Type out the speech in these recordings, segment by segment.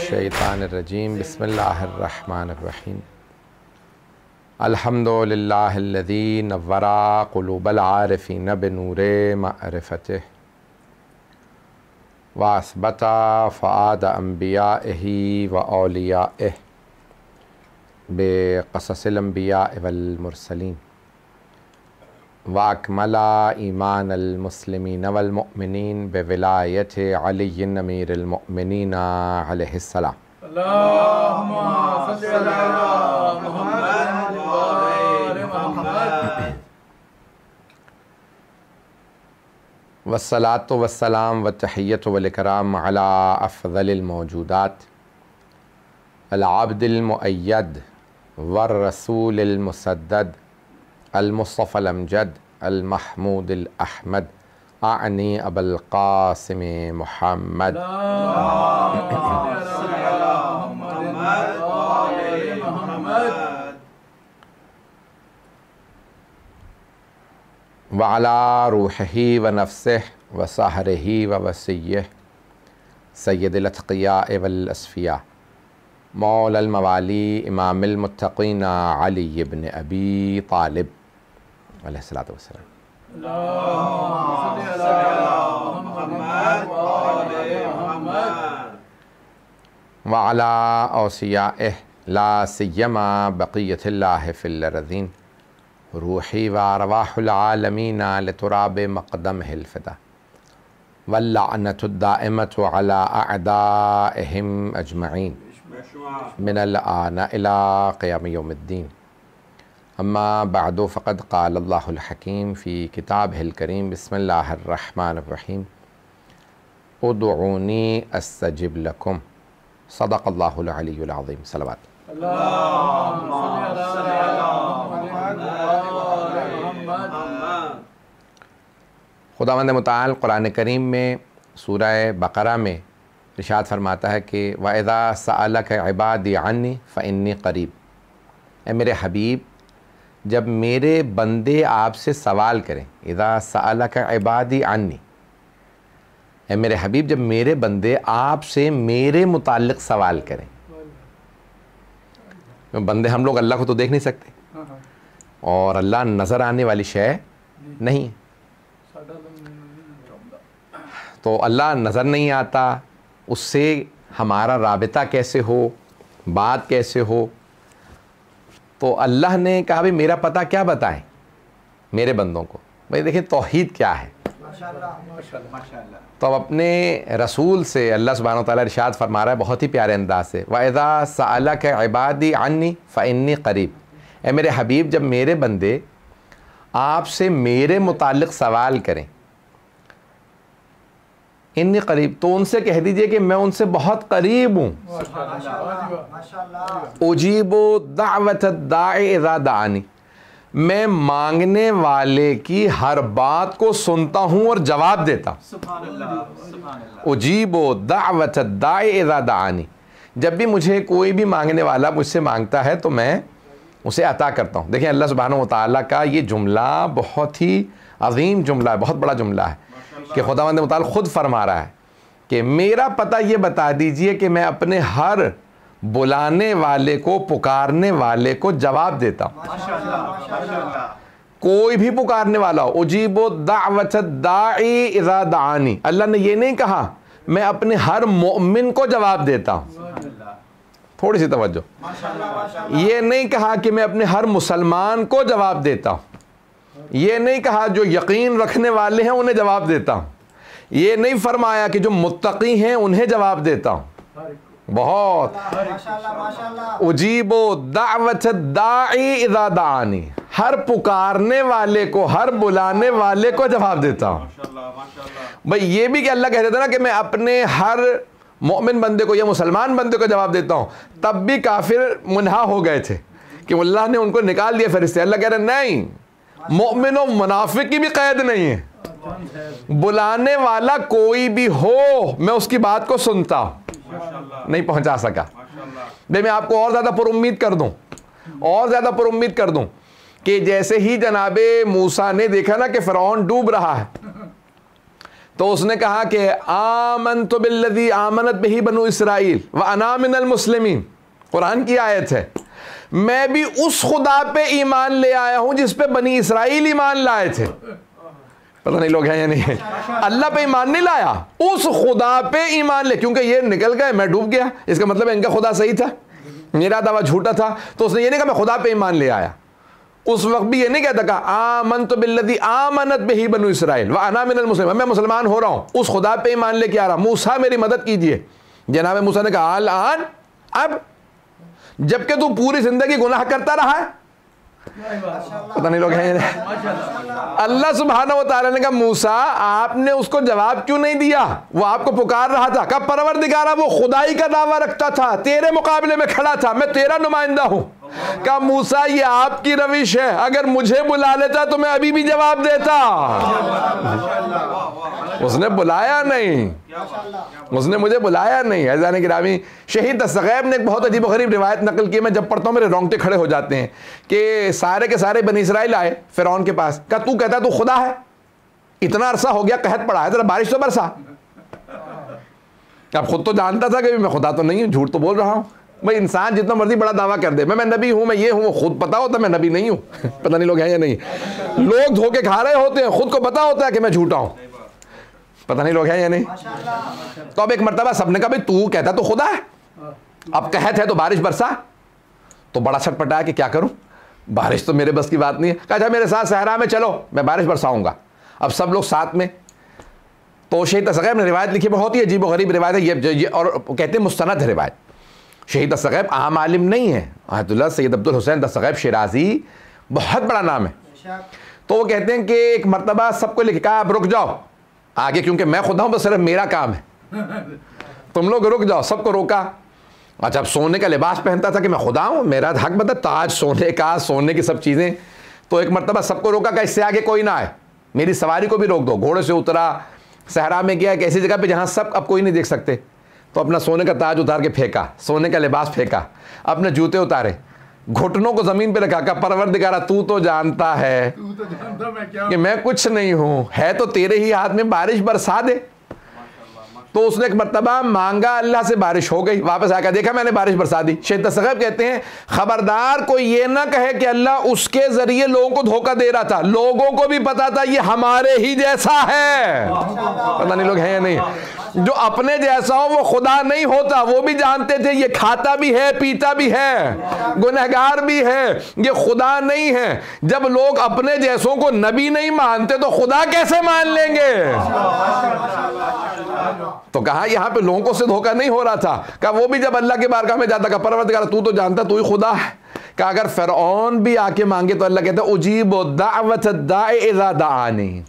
मिनश्शैतानिर्रजीम बिस्मिल्लाहिर्रहमानिर्रहीम अल्हम्दुलिल्लाहिल्लज़ी नव्वरा क़ुलूबल आरिफ़ीन बिनूरे मअरिफ़तिह व अस्बता फ़ुआद अंबियाइही व औलियाइह बिक़ससिल अंबियाइ वल मुरसलीन व अकमला ईमानल मुस्लिमीन वल मुअमिनीन बिविलायति अलीय्यिन अमीरिल मुअमिनीन अलैहिस्सलाम। अल्लाहुम्मा सल्लि अला मुहम्मद व आले मुहम्मद। वस्सलातु वस्सलाम व तहिय्यतु वल इकराम अला अफ़ज़लिल मौजूदात अल अब्दिल मुअय्यद व रसूलिल मुसद्दद अल मुस्तफ़ल अमजद अल महमूदिल अहमद आनी अबुल क़ासिम मुहम्मद। व अला रूहिही व नफ्सिही व सहरिही व वसिय्यिही सय्यदिल अत्क़ियाए वल अस्फ़िया मौलल मवाली इमामिल मुत्तक़ीन अली इब्न अबी तालिब अलैहिस्सलातु वस्सलाम। व अला औसियाइह ला सिय्यमा बक़ियतिल्लाहि फ़िल अर्ज़ीन रूही व अरवाहुल आलमीन लितुराब मक़दमिहिल फ़िदा वल्लअनतुद दाइमतु अला अअदाइहिम अजमईन मिनल आन इला क़ियाम यौमिद्दीन। अम्मा बअदु फ़क़द क़ाल अल्लाहुल हकीम फ़ी किताबिहिल करीम बिस्मिल्लाहिर्रहमानिर्रहीम उदऊनी अस्तजिब लकुम सदक़ल्लाहुल अलीयुल अज़ीम। सलवात। खुदावंद मुताल कुरान करीम में सूरह बक़रा में इरशाद फरमाता है कि वइज़ा सअलक इबादी अन्नी फ़इन्नी क़रीब। ए मेरे हबीब, जब मेरे बंदे आपसे सवाल करें, इज़ा सअलक इबादी अन्नी, ए मेरे हबीब जब मेरे बंदे आपसे मेरे मुताल्लिक़ सवाल करें। बंदे हम लोग अल्लाह को तो देख नहीं सकते और अल्लाह नज़र आने वाली शय नहीं है, तो अल्लाह नज़र नहीं आता, उससे हमारा राबिता कैसे हो, बात कैसे हो। तो अल्लाह ने कहा भाई मेरा पता क्या बताएं मेरे बंदों को। भाई देखिए तौहीद क्या है। तो अब अपने रसूल से अल्लाह सुब्हानहू व तआला इरशाद फरमा रहा है बहुत ही प्यारे अंदाज से, वइज़ा सअलक इबादी अन्नी फ़इन्नी क़रीब। ए मेरे हबीब, जब मेरे बंदे आपसे मेरे मुताल्लिक़ सवाल करें, इन्नी करीब, तो उनसे कह दीजिए कि मैं उनसे बहुत करीब हूँ। उजीबो दावत दाए इज़ा दानी, मैं मांगने वाले की हर बात को सुनता हूँ और जवाब देता हूँ। उजीबो दावत दाए इज़ा दानी, जब भी मुझे कोई भी मांगने वाला मुझसे मांगता है तो मैं उसे अता करता हूँ। देखिए अल्लाह सुब्हानहू व तआला का ये जुमला बहुत ही अजीम जुमला है, बहुत बड़ा जुमला है कि खुदावंद मुताल खुद फरमा रहा है कि मेरा पता ये बता दीजिए कि मैं अपने हर बुलाने वाले को, पुकारने वाले को जवाब देता हूँ। कोई भी पुकारने वाला हो, उजीबो दावत दाई इज़ा दानी, अल्लाह ने ये नहीं कहा मैं अपने हर मोमिन को जवाब देता हूँ। थोड़ी सी तवज्जो, ये नहीं कहा कि मैं अपने हर मुसलमान को जवाब देता हूँ, ये नहीं कहा जो यकीन रखने वाले हैं उन्हें जवाब देता हूँ, ये नहीं फरमाया कि जो मुत्तकी हैं उन्हें जवाब देता हूँ। बहुत उजीबो दावत दाई इज़ा दानी, हर पुकारने वाले को, हर बुलाने वाले को जवाब देता हूँ। भाई ये भी कि अल्लाह कह देता ना कि मैं अपने हर मोमिन बंदे को या मुसलमान बंदे को जवाब देता हूँ, तब भी काफिर मुनहा हो गए थे कि अल्लाह ने उनको निकाल दिया फरिश्ते। अल्लाह कह रहे नहीं, मोमिन और मुनाफिक की भी कैद नहीं है, बुलाने वाला कोई भी हो मैं उसकी बात को सुनता हूँ। नहीं पहुंचा सका, मैं आपको और ज़्यादा पुरुम्मीद कर दूं, और ज़्यादा पुरुम्मीद कर दूं कि जैसे ही जनाबे मूसा ने देखा ना कि फ़िरौन डूब रहा है, तो उसने कहा कि आमनतु बिल्लज़ी आमनत बिही बनु इसराइल व अना मिनल मुस्लिमीन, कुरान की आयत है, मैं भी उस खुदा पे ईमान ले आया हूं जिस पे बनी इसराइल ईमान लाए थे। पता नहीं लोग हैं या नहीं है, अल्लाह पे ईमान नहीं लाया, उस खुदा पे ईमान ले, क्योंकि ये निकल गए मैं डूब गया, इसका मतलब है इनका खुदा सही था, मेरा दावा झूठा था। तो उसने ये नहीं कहा मैं खुदा पे ईमान ले आया, उस वक्त भी ये नहीं कहता कहा आमनतु बिल्लज़ी आमनत बिही बनु इसराइल व अना मिनल मुस्लिमीन, मैं मुसलमान हो रहा हूं, उस खुदा पे ईमान लेके आ रहा, मूसा मेरी मदद कीजिए। जनाब मूसा ने कहा आन, अब जबकि तू पूरी जिंदगी गुनाह करता रहा है। पता नहीं लोग हैं। अल्लाह सुब्हानहू व तआला ने कहा मूसा आपने उसको जवाब क्यों नहीं दिया, वो आपको पुकार रहा था। कहा परवरदिगारा वो खुदाई का दावा रखता था, तेरे मुकाबले में खड़ा था, मैं तेरा नुमाइंदा हूं। कहा मूसा ये आपकी रविश है, अगर मुझे बुला लेता तो मैं अभी भी जवाब देता। उसने बुलाया नहीं, उसने मुझे बुलाया नहीं। अज़ान गिरामी शहीद दस्तगैब ने एक बहुत अजीब गरीब रिवायत नकल की, मैं जब पढ़ता हूँ मेरे रोंगटे खड़े हो जाते हैं कि सारे के सारे बनी इसराइल आए फिरौन के पास। कहा तू कहता तू खुदा है, इतना अरसा हो गया कहत पड़ा है, जरा बारिश तो बरसा। अब खुद तो जानता था कि मैं खुदा तो नहीं हूँ, झूठ तो बोल रहा हूँ। भाई इंसान जितना मर्जी बड़ा दावा कर दे मैं नबी हूं, मैं ये हूं, वो खुद पता होता मैं नबी नहीं हूं। पता नहीं लोग हैं या नहीं। लोग धोखे खा रहे होते हैं, खुद को पता होता है कि मैं झूठा हूं। पता नहीं लोग हैं या नहीं। तो अब एक मर्तबा सबने कहा भाई तू कहता तो खुदा है, अब कहत है तो बारिश बरसा। तो बड़ा छटपटाया कि क्या करूं, बारिश तो मेरे बस की बात नहीं है। कहा मेरे साथ सहरा में चलो, मैं बारिश बरसाऊंगा। अब सब लोग साथ में। तो शहीद दस्तगैब ने रिवायत लिखी, बहुत ही अजीब गरीब रिवायत है ये, और कहते हैं मुस्तनद है रिवायत। शहीद दस्तगैब आम आलिम नहीं है, अहदुल्लाह सैयद अब्दुल हुसैन दस्तगैब शिराजी बहुत बड़ा नाम है। तो वो कहते हैं कि एक मर्तबा सबको लिखा कहा अब रुक जाओ आगे, क्योंकि मैं खुदा हूं, बस सिर्फ मेरा काम है, तुम लोग रुक जाओ। सबको रोका। अच्छा अब सोने का लिबास पहनता था कि मैं खुदा हूं, मेरा हक बता, ताज सोने का, सोने की सब चीज़ें। तो एक मर्तबा सबको रोका कि इससे आगे कोई ना आए, मेरी सवारी को भी रोक दो। घोड़े से उतरा, सहरा में गया एक ऐसी जगह पे जहाँ सब अब कोई नहीं देख सकते। तो अपना सोने का ताज उतार के फेंका, सोने का लिबास फेंका, अपने जूते उतारे, घुटनों को जमीन पे रखा। का परवरदिगारा तू तो जानता है कि मैं कुछ नहीं हूं, है तो तेरे ही हाथ में, बारिश बरसा दे। तो उसने एक मर्तबा मांगा, अल्लाह से बारिश हो गई। वापस आकर देखा मैंने बारिश बरसा दी। शहीद दस्तगैब कहते हैं खबरदार कोई ये ना कहे कि अल्लाह उसके जरिए लोगों को धोखा दे रहा था, लोगों को भी पता था ये हमारे ही जैसा है। पता नहीं लोग हैं या नहीं। जो अपने जैसा हो वो खुदा नहीं होता, वो भी जानते थे ये खाता भी है, पीता भी है, गुनहगार भी है, ये खुदा नहीं है। जब लोग अपने जैसों को नबी नहीं मानते तो खुदा कैसे मान लेंगे। तो कहा यहां पे लोगों से धोखा नहीं हो रहा था। कहा वो भी जब अल्लाह के बारगाह में जाता, कहा परवरदिगार तू तो जानता तू ही खुदा है। कहा अगर फिरौन भी आके मांगे तो अल्लाह कहता उजीबु दावत दाई इज़ा दानी।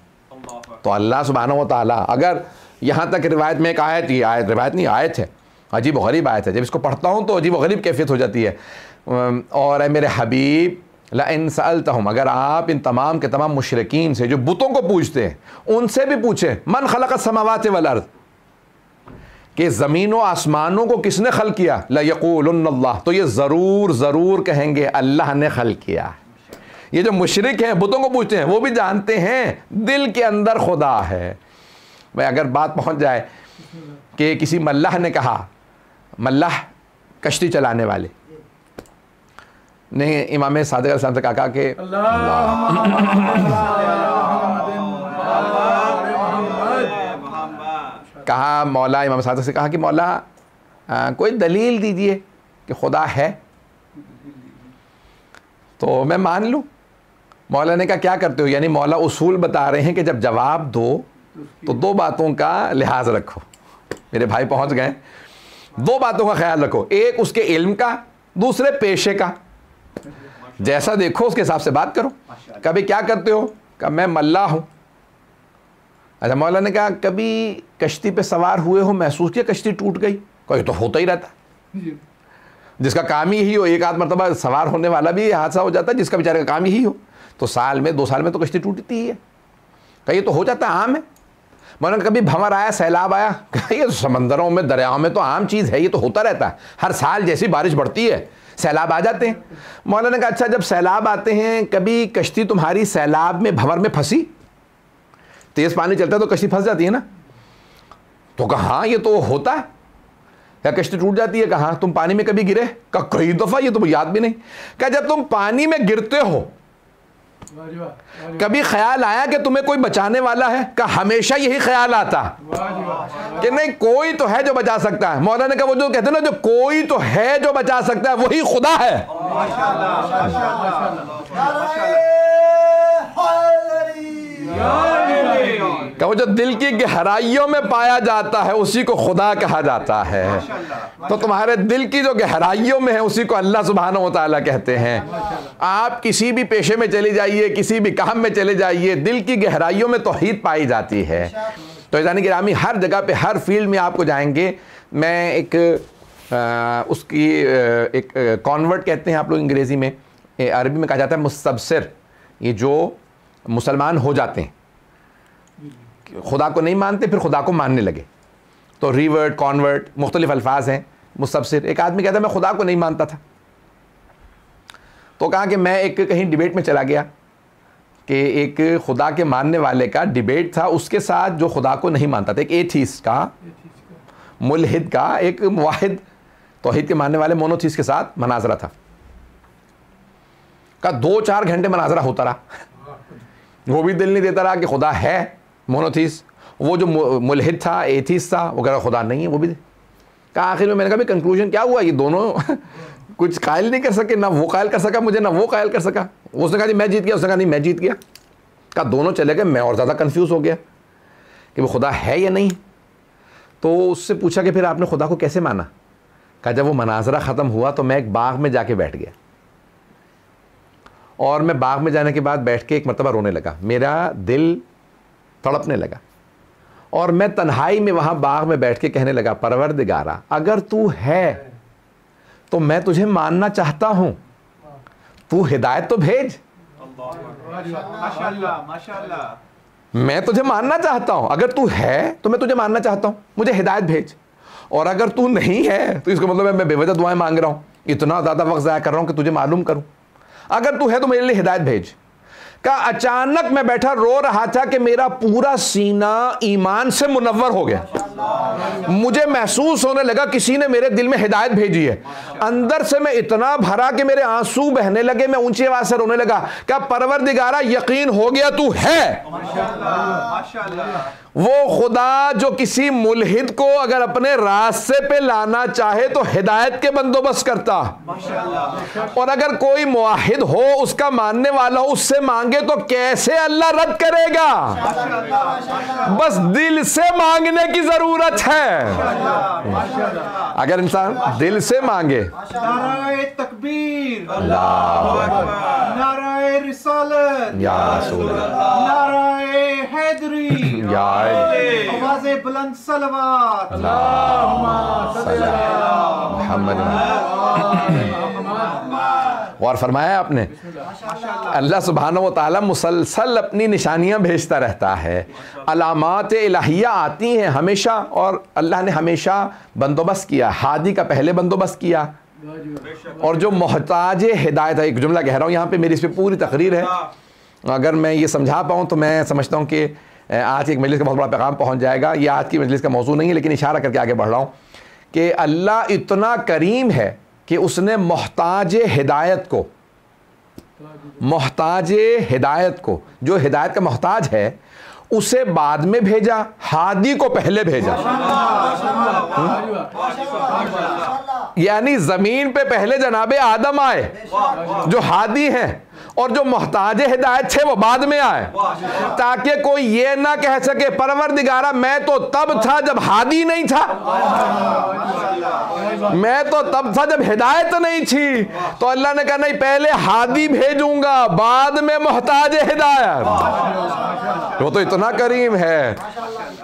तो अल्लाह सुब्हानहू व तआला, अगर यहां तक रिवायत में एक आयत, ये आयत रिवायत नहीं आयत है, अजीब व गरीब आयत है, जब इसको पढ़ता हूं तो अजीब व गरीब कैफियत हो जाती है। और मेरे हबीब लइन सअल्तहुम, अगर आप इन तमाम के तमाम मुशरिकीन से जो बुतों को पूजते हैं उनसे भी पूछे मन खलक़ अस्समावाति वल अर्ज़, कि ज़मीन व आसमानों को किसने खल किया, लयक़ूलुन्न अल्लाह, तो ये ज़रूर ज़रूर कहेंगे अल्लाह ने खल किया। ये जो मुशरिक हैं बुतों को पूछते हैं वो भी जानते हैं दिल के अंदर खुदा है। भाई अगर बात पहुंच जाए कि किसी मल्लाह ने कहा, मल्लाह कश्ती चलाने वाले ने इमाम सादिक़ अलैहिस्सलाम से कहा कि कहा मौला, इमाम सादिक़ से कहा कि मौला कोई दलील दीजिए कि खुदा है तो मैं मान लूँ। मौला ने कहा क्या करते हो, यानी मौला उसूल बता रहे हैं कि जब जवाब दो तो दो बातों का लिहाज रखो। मेरे भाई पहुंच गए, दो बातों का ख्याल रखो, एक उसके इल्म का, दूसरे पेशे का। जैसा देखो उसके हिसाब से बात करो। कभी क्या करते हो, कहा मैं मल्लाह हूं। अच्छा मौला ने कहा कभी कश्ती पे सवार हुए हो, महसूस किया कश्ती टूट गई? कोई तो होता ही रहता, जिसका काम ही यही हो। एक आध मरतबा सवार होने वाला भी हादसा हो जाता है जिसका बेचारे का काम यही हो। तो साल में 2 साल में तो कश्ती टूटती ही है। कहीं तो हो जाता है, आम है। मौला कभी भंवर आया, सैलाब आया? ये तो समंदरों में दरियाओं में तो आम चीज़ है, ये तो होता रहता है। हर साल जैसी बारिश बढ़ती है सैलाब आ जाते हैं। मौला ने कहा अच्छा जब सैलाब आते हैं कभी कश्ती तुम्हारी सैलाब में भंवर में फंसी? तेज़ पानी चलता है तो कश्ती फंस जाती है ना। तो कहा हाँ ये तो होता है। क्या कश्ती टूट जाती है? कहा तुम पानी में कभी गिरे? कहा कई दफ़ा, ये तो याद भी नहीं। क्या जब तुम पानी में गिरते हो कभी ख्याल आया कि तुम्हें कोई बचाने वाला है? का हमेशा यही ख्याल आता कि नहीं कोई तो है जो बचा सकता है। मौलाना ने कहा वो जो कहते हैं ना, जो कोई तो है जो बचा सकता है वही खुदा है। कि वो जो दिल की गहराइयों में पाया जाता है उसी को खुदा कहा जाता है। तो तुम्हारे दिल की जो गहराइयों में है उसी को अल्लाह सुब्हानहू व तआला कहते हैं। आप किसी भी पेशे में चले जाइए, किसी भी काम में चले जाइए, दिल की गहराइयों में तौहीद पाई जाती है। तो यानी गिरामी हर जगह पे, हर फील्ड में आपको जाएंगे। मैं उसकी एक कॉन्वर्ट कहते हैं आप लोग अंग्रेज़ी में, अरबी में कहा जाता है मुस्तबसिर। ये जो मुसलमान हो जाते हैं, खुदा को नहीं मानते फिर खुदा को मानने लगे, तो रिवर्ट, कॉन्वर्ट, मुख्तलिफ अल्फाज हैं। मुस्तबसिर, एक आदमी कहता है मैं खुदा को नहीं मानता था, तो कहा कि मैं एक कहीं डिबेट में चला गया कि एक खुदा के मानने वाले का डिबेट था उसके साथ जो खुदा को नहीं मानता था, एक एथीस्ट का, मुल्हिद का, एक मुवाहिद तौहीद के मानने वाले मोनोथीस्ट के साथ मनाजरा था। का 2-4 घंटे मनाजरा होता रहा, वो भी दिल नहीं देता रहा कि खुदा है, मोनोथीस्ट। वो जो मुल्हिद था, एथीस्ट था, वो कह रहा खुदा नहीं है, वो भी कहा। आखिर में मैंने कहा भी कंक्लूजन क्या हुआ? ये दोनों कुछ कायल नहीं कर सके, ना वो कायल कर सका मुझे, ना वो कायल कर सका। उसने कहा जी मैं जीत गया, उसने कहा नहीं मैं जीत गया। कहा दोनों चले गए, मैं और ज़्यादा कंफ्यूज हो गया कि वो खुदा है या नहीं। तो उससे पूछा कि फिर आपने खुदा को कैसे माना? कहा जब वो मनाजरा ख़त्म हुआ तो मैं एक बाग में जाके बैठ गया, और मैं बाग में जाने के बाद बैठ के एक मरतबा रोने लगा, मेरा दिल तड़पने लगा, और मैं तन्हाई में वहाँ बाग में बैठ के कहने लगा परवरदिगारा अगर तू है तो मैं तुझे मानना चाहता हूँ, तू हिदायत तो भेज। मैं तुझे मानना चाहता हूँ, अगर तू है तो मैं तुझे मानना चाहता हूँ, मुझे हिदायत भेज। और अगर तू नहीं है तो इसका मतलब है मैं बेवजह दुआएं मांग रहा हूँ, इतना ज़्यादा वक्त ज़ाया कर रहा हूँ कि तुझे मालूम करूँ। अगर तू है तो मेरे लिए हिदायत भेज। का अचानक मैं बैठा रो रहा था कि मेरा पूरा सीना ईमान से मुनव्वर हो गया। मुझे महसूस होने लगा किसी ने मेरे दिल में हिदायत भेजी है। अंदर से मैं इतना भरा कि मेरे आंसू बहने लगे, मैं ऊंची आवाज से रोने लगा। क्या परवरदिगारा यकीन हो गया तू है। वो खुदा जो किसी मुल्हिद को अगर अपने रास्ते पे लाना चाहे तो हिदायत के बंदोबस्त करता, और अगर कोई मुआहिद हो उसका मानने वाला हो उससे मांगे तो कैसे अल्लाह रद्द करेगा। बस दिल से मांगने की जरूरत है। अगर इंसान दिल से मांगे, नाराए तकबीर, नाराए रिसालत, नाराए हैदरी, आवाज़े बुलंद सलवात, और फरमाया आपने अल्लाह सुब्हानहू व तआला मुसलसल अपनी निशानियां भेजता रहता है, अलामात इलाहिया आती हैं हमेशा, और अल्लाह ने हमेशा बंदोबस्त किया। हादी का पहले बंदोबस्त किया, और जो मोहताज हिदायत है, एक जुमला कह रहा हूँ यहाँ पे, मेरी इस पर पूरी तकरीर है, अगर मैं ये समझा पाऊँ तो मैं समझता हूँ कि आज की एक मजलिस का बहुत बड़ा पैगाम पहुँच जाएगा। ये आज की मजलिस का मौजू नहीं है, लेकिन इशारा करके आगे बढ़ रहा हूँ कि अल्लाह इतना करीम है कि उसने मोहताज हिदायत को, मोहताज हिदायत को, जो हिदायत का मोहताज है उसे बाद में भेजा, हादी को पहले भेजा। यानी जमीन पे पहले जनाबे आदम आए जो हादी हैं, और जो मोहताज हिदायत थे वो बाद में आए, ताकि कोई ये ना कह सके परवरदिगारा मैं तो तब था जब हादी नहीं था, मैं तो तब था जब हिदायत नहीं थी। तो अल्लाह ने कहा नहीं, पहले हादी भेजूंगा बाद में मोहताज हिदायत। वो तो इतना करीम है,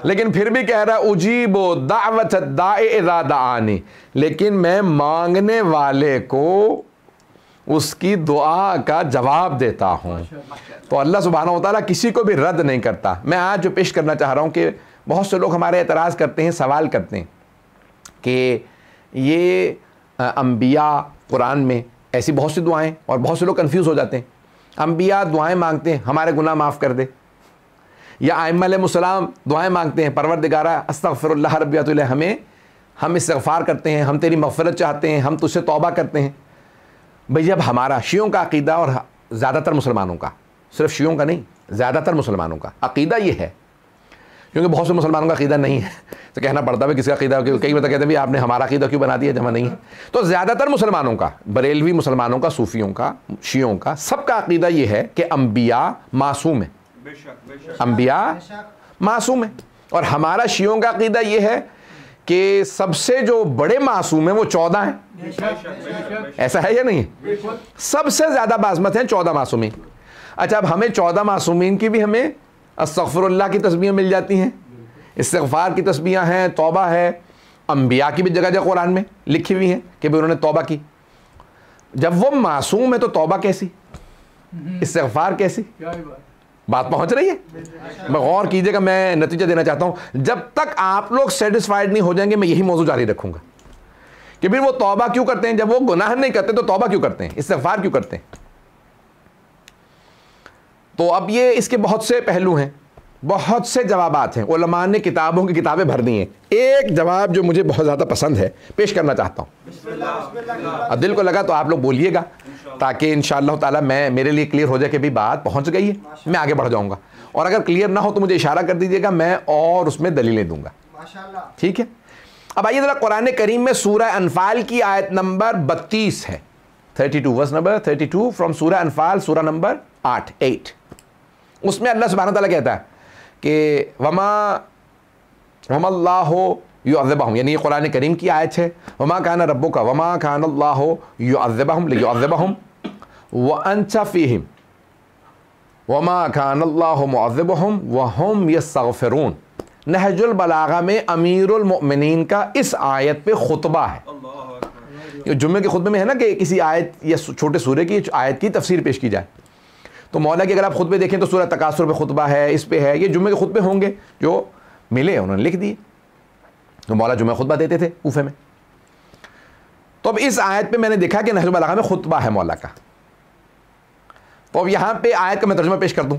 लेकिन फिर भी कह रहा है उजीबो दावत दाए इज़ा दाआनी, लेकिन मैं मांगने वाले को उसकी दुआ का जवाब देता हूँ। तो अल्लाह सुब्हानहू व तआला किसी को भी रद्द नहीं करता। मैं आज जो पेश करना चाह रहा हूँ कि बहुत से लोग हमारे एतराज़ करते हैं, सवाल करते हैं कि ये अंबिया कुरान में ऐसी बहुत सी दुआएं, और बहुत से लोग कंफ्यूज हो जाते हैं। अंबिया दुआएं मांगते हैं हमारे गुनाह माफ़ कर दे, या आइम्मा अलैहिमुस्सलाम दुआएं मांगते हैं, परवरदिगारा अस्तगफिरुल्लाह रब्बी व अतूबु इलैह, हम इस्तिग़फ़ार करते हैं, हम तेरी मग़फ़िरत चाहते हैं, हम तुझसे तौबा करते हैं। भाई जब हमारा शियों का अक़ीदा और ज़्यादातर मुसलमानों का, सिर्फ शियों का नहीं, ज़्यादातर मुसलमानों का अक़ीदा ये है, क्योंकि बहुत से मुसलमानों का अक़ीदा नहीं है तो कहना पड़ता है किसका अक़ीदा, कई बार कहते हैं भाई आपने हमारा अक़ीदा क्यों बना दिया जमा नहीं है। तो ज़्यादातर मुसलमानों का, बरेलवी मुसलमानों का, सूफ़ियों का, शियों का, सबका अक़ीदा ये है कि अम्बिया मासूम है, अम्बिया मासूम है। और हमारा शियों का अक़ीदा ये है कि सबसे जो बड़े मासूम हैं वो 14 हैं। ऐसा है या नहीं? सबसे ज़्यादा बाज़मत हैं 14 मासूमीन। अच्छा, अब हमें 14 मासूमीन की भी हमें अस्तग़फ़िरुल्लाह की तस्बीहें मिल जाती हैं, इस्तिग़फ़ार की तस्बीहें हैं, तौबा है। अम्बिया की भी जगह जगह कुरान में लिखी हुई हैं कि भाई उन्होंने तौबा की। जब वो मासूम है तो तौबा कैसी, इस्तिग़फ़ार कैसी? बात पहुंच रही है? मैं गौर कीजिएगा, मैं नतीजा देना चाहता हूं। जब तक आप लोग सेटिस्फाइड नहीं हो जाएंगे मैं यही मौजू जारी रखूंगा कि फिर वो तौबा क्यों करते हैं, जब वो गुनाह नहीं करते तो तौबा क्यों करते हैं, इस्तिग़फ़ार क्यों करते हैं। तो अब ये इसके बहुत से पहलू हैं, बहुत से जवाबात हैं, उलमा ने किताबों की किताबें भर दी हैं। एक जवाब जो मुझे बहुत ज़्यादा पसंद है पेश करना चाहता हूँ, अब दिल को लगा तो आप लोग बोलिएगा ताकि इंशाअल्लाह ताला मैं मेरे लिए क्लियर हो जाए कि भाई बात पहुँच गई है, मैं आगे बढ़ जाऊँगा। और अगर क्लियर ना हो तो मुझे इशारा कर दीजिएगा, मैं और उसमें दलीलें दूँगा, ठीक है। अब आइए ज़रा कुरान करीम में सूरह अनफाल की आयत नंबर 32 है, 32, वर्स नंबर 32 फ्रॉम सूरह अनफाल, सूरह नंबर 8। उसमें अल्लाह सुब्हानहू व तआला कहता है कि वमल्लाहु युअज़्ज़िबुहुम, यानी ये कुरान करीम की आयत है। वमा काना रब्बुका वमा काना अल्लाहु युअज़्ज़िबुहुम लियुअज़्ज़िबहुम व अंता फ़ीहिम वमा काना अल्लाहु मुअज़्ज़िबुहुम व हुम यस्तग़फ़िरून। नहजुल बलागा में अमीरुल मोमिनीन का इस आयत पे खुतबा है। जुम्मे के खुतबे में है ना कि किसी आयत या छोटे सूरे की आयत की तफसीर पेश की जाए। तो मौला की अगर आप खुतबे देखें तो सूरह तकासुर पे खुतबा है, इस पे है, ये जुम्मे के खुतबे होंगे जो मिले उन्होंने लिख दिए। तो मौला जुम्मे खुतबा देते थे कूफे में। तो अब इस आयत पे मैंने देखा कि नहजुल बलागा में खुतबा है मौला का। तो अब यहाँ पे आयत का मैं तर्जुमा पेश कर दूँ,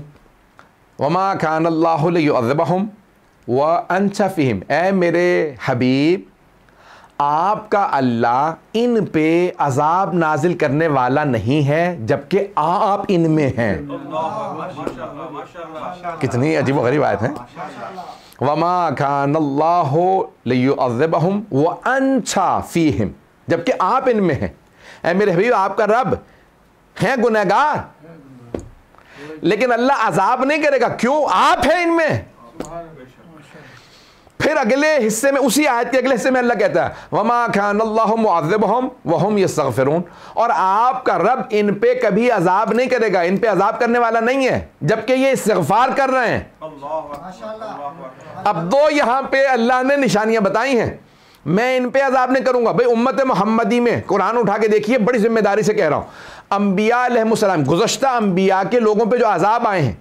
वमा कान अल्लाहु लियुअज़्ज़िबहुम व अंता फ़ीहिम, ऐ मेरे हबीब आपका अल्लाह इन पे अजाब नाजिल करने वाला नहीं है जबकि आप इनमें हैं। कितनी अजीब व गरीब आयत है। वमा कान अल्लाहु लियुअज़्ज़िबहुम व अंता फ़ीहिम, जबकि आप इनमें हैं। ऐ मेरे हबीब आपका रब है गुनहगार, लेकिन अल्लाह अजाब नहीं करेगा, क्यों? आप हैं इनमें। फिर अगले हिस्से में, उसी आयत के अगले हिस्से में अल्लाह कहता है वमा कान अल्लाहु मुअज़्ज़िबहुम व हुम यस्तग़फ़िरून, और आपका रब इन पे कभी अजाब नहीं करेगा, इन पे अजाब करने वाला नहीं है जबकि ये इस्तिग़फ़ार कर रहे हैं। अब दो यहाँ पे अल्लाह ने निशानियां बताई हैं, मैं इन पे अजाब नहीं करूंगा। भाई उम्मत मोहम्मदी में कुरान उठा के देखिए, बड़ी जिम्मेदारी से कह रहा हूं, अंबिया अलैहिमुस्सलाम, गुज़श्ता अंबिया के लोगों पे जो अजाब आए हैं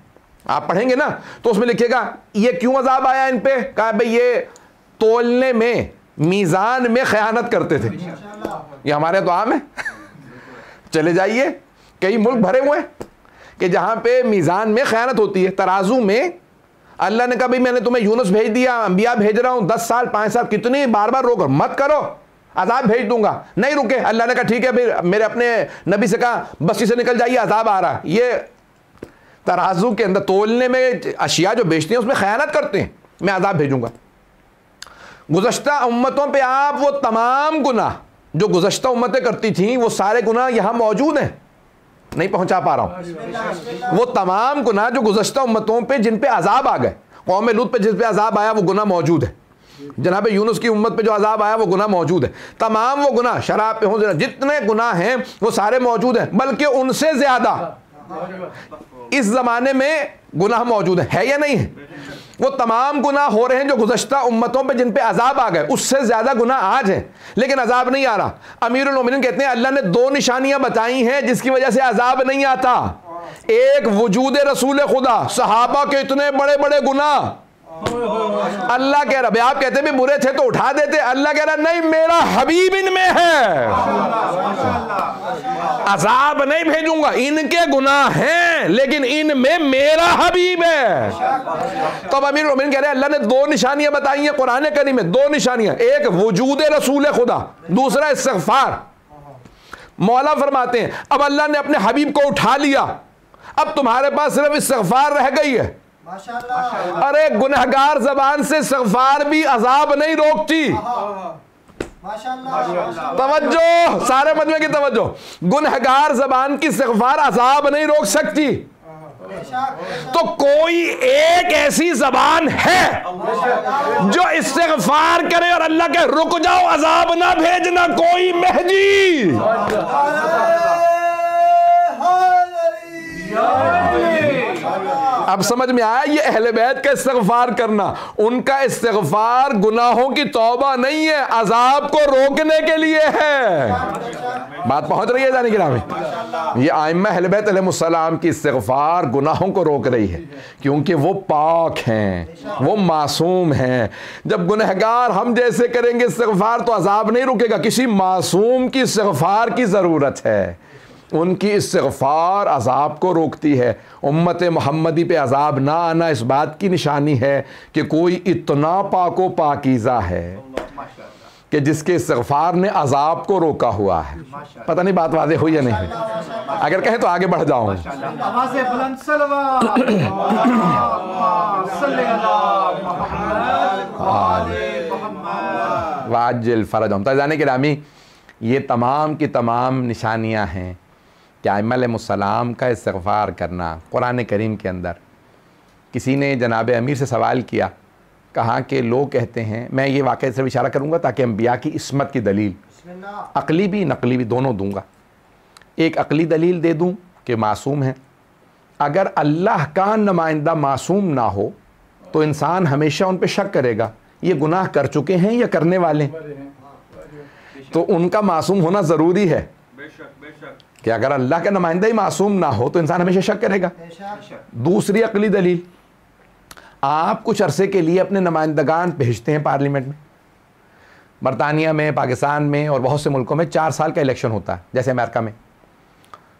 आप पढ़ेंगे ना तो उसमें लिखेगा ये क्यों अजाब आया इन पे। कहा भाई ये तोलने में, मीज़ान में खयानत करते थे। ये हमारे तो आम है चले जाइए, कई मुल्क भरे हुए हैं कि जहां पे मीज़ान में खयानत होती है, तराजू में। अल्लाह ने कहा भाई मैंने तुम्हें यूनुस भेज दिया, अंबिया भेज रहा हूं, 10 साल 5 साल कितनी बार बार रोक, मत करो, अजाब भेज दूंगा। नहीं रुके, अल्लाह ने कहा ठीक है, फिर मेरे अपने नबी से कहा बस्ती से निकल जाइए, अजाब आ रहा है। ये तराजू के अंदर तोलने में अशिया जो बेचते हैं उसमें खयानत करते हैं, मैं अजाब भेजूंगा। गुज़श्ता उम्मतों पे आप वो तमाम गुनाह जो गुज़श्ता उम्मतें करती थीं वो सारे गुनाह यहाँ मौजूद हैं, नहीं पहुंचा पा रहा हूं। वो तमाम गुनाह जो गुज़श्ता उम्मतों पे जिन पे अजाब आ गए, कौम लूत पे जिस पे अजाब आया वो गुनाह मौजूद है, जनाब यूनुस की उम्मत पे जो अजाब आया वो गुनाह मौजूद है। तमाम वो गुनाह, शराब पे हो, जितने गुनाह हैं वो सारे मौजूद हैं, बल्कि उनसे ज्यादा इस जमाने में गुनाह मौजूद है या नहीं है। वो तमाम गुनाह हो रहे हैं जो गुज़श्ता उम्मतों पे जिन पे अजाब आ गए, उससे ज्यादा गुनाह आज है, लेकिन अजाब नहीं आ रहा। अमीरुल मोमिनीन कहते हैं अल्लाह ने 2 निशानियां बताई हैं जिसकी वजह से अजाब नहीं आता। एक वजूद रसूल खुदा, सहाबा के इतने बड़े बड़े गुनाह, अल्लाह कह रहा, आप कहते भी बुरे थे तो उठा देते, अल्लाह कह रहा नहीं, मेरा हबीब इनमें है। अजाब नहीं भेजूंगा, इनके गुनाह हैं लेकिन इनमें मेरा हबीब है। तो अब अमीर मोमिनीन कह रहे हैं अल्लाह ने दो निशानियां बताई हैं कुरान करीम में, दो निशानियां, एक वजूद रसूल खुदा, दूसरा इस्तिग़फ़ार। मौला फरमाते हैं अब अल्लाह ने अपने हबीब को उठा लिया, अब तुम्हारे पास सिर्फ इस्तिग़फ़ार रह गई है। अरे गुनहगार जबान से इस्तिग़फ़ार भी अजाब नहीं रोकती। तवज्जो, सारे मजमे की तवज्जो, गुनहगार जबान की इस्तिग़फ़ार अजाब नहीं रोक सकती। तो कोई एक ऐसी जबान है जो इस्तिग़फ़ार करे और अल्लाह के रुक जाओ अजाब ना भेजना, कोई मेहदी। अब समझ में आया ये अहले बैत का इस्तिग़फ़ार करना, उनका इस्तिग़फ़ार गुनाहों की तौबा नहीं है, अजाब को रोकने के लिए है। बात पहुंच रही है जाने गिरामी? ये आइम्मा अहले बैत अलैहिमुस्सलाम की इस्तिग़फ़ार गुनाहों को रोक रही है क्योंकि वो पाक हैं, वो मासूम हैं। जब गुनहगार हम जैसे करेंगे इस्तिग़फ़ार तो अजाब नहीं रुकेगा, किसी मासूम की इस्तिग़फ़ार की ज़रूरत है, उनकी इस्तिग़फ़ार अजाब को रोकती है। उम्मत मोहम्मदी पे अजाब ना आना इस बात की निशानी है कि कोई इतना पाको पाकीज़ा है कि जिसके इस्तिग़फ़ार ने अजाब को रोका हुआ है। पता नहीं बात वाज़ेह हुई या नहीं, अगर कहें तो आगे बढ़ जाऊँ। वाजिल फ़रज जाने के रामी, ये तमाम की तमाम निशानियाँ हैं कि आइम्मा अलैहिमुस्सलाम का इस्तिग़फ़ार करना। कुरान करीम के अंदर किसी ने जनाब अमीर से सवाल किया, कहा कि लोग कहते हैं, मैं ये वाक़े से इशारा करूँगा ताकि अंबिया की इस्मत की दलील अक़ली भी नक़ली भी दोनों दूँगा। एक अक़ली दलील दे दूँ कि मासूम है। अगर अल्लाह का नुमाइंदा मासूम ना हो तो इंसान हमेशा उन पर शक करेगा, ये गुनाह कर चुके हैं या करने वाले हैं, तो उनका मासूम होना ज़रूरी है कि अगर अल्लाह का नुमाइंदा ही मासूम ना हो तो इंसान हमेशा शक करेगा। दूसरी अक़ली दलील, आप कुछ अरसे के लिए अपने नुमाइंदगान भेजते हैं पार्लियामेंट में, बरतानिया में, पाकिस्तान में और बहुत से मुल्कों में 4 साल का इलेक्शन होता है, जैसे अमेरिका में,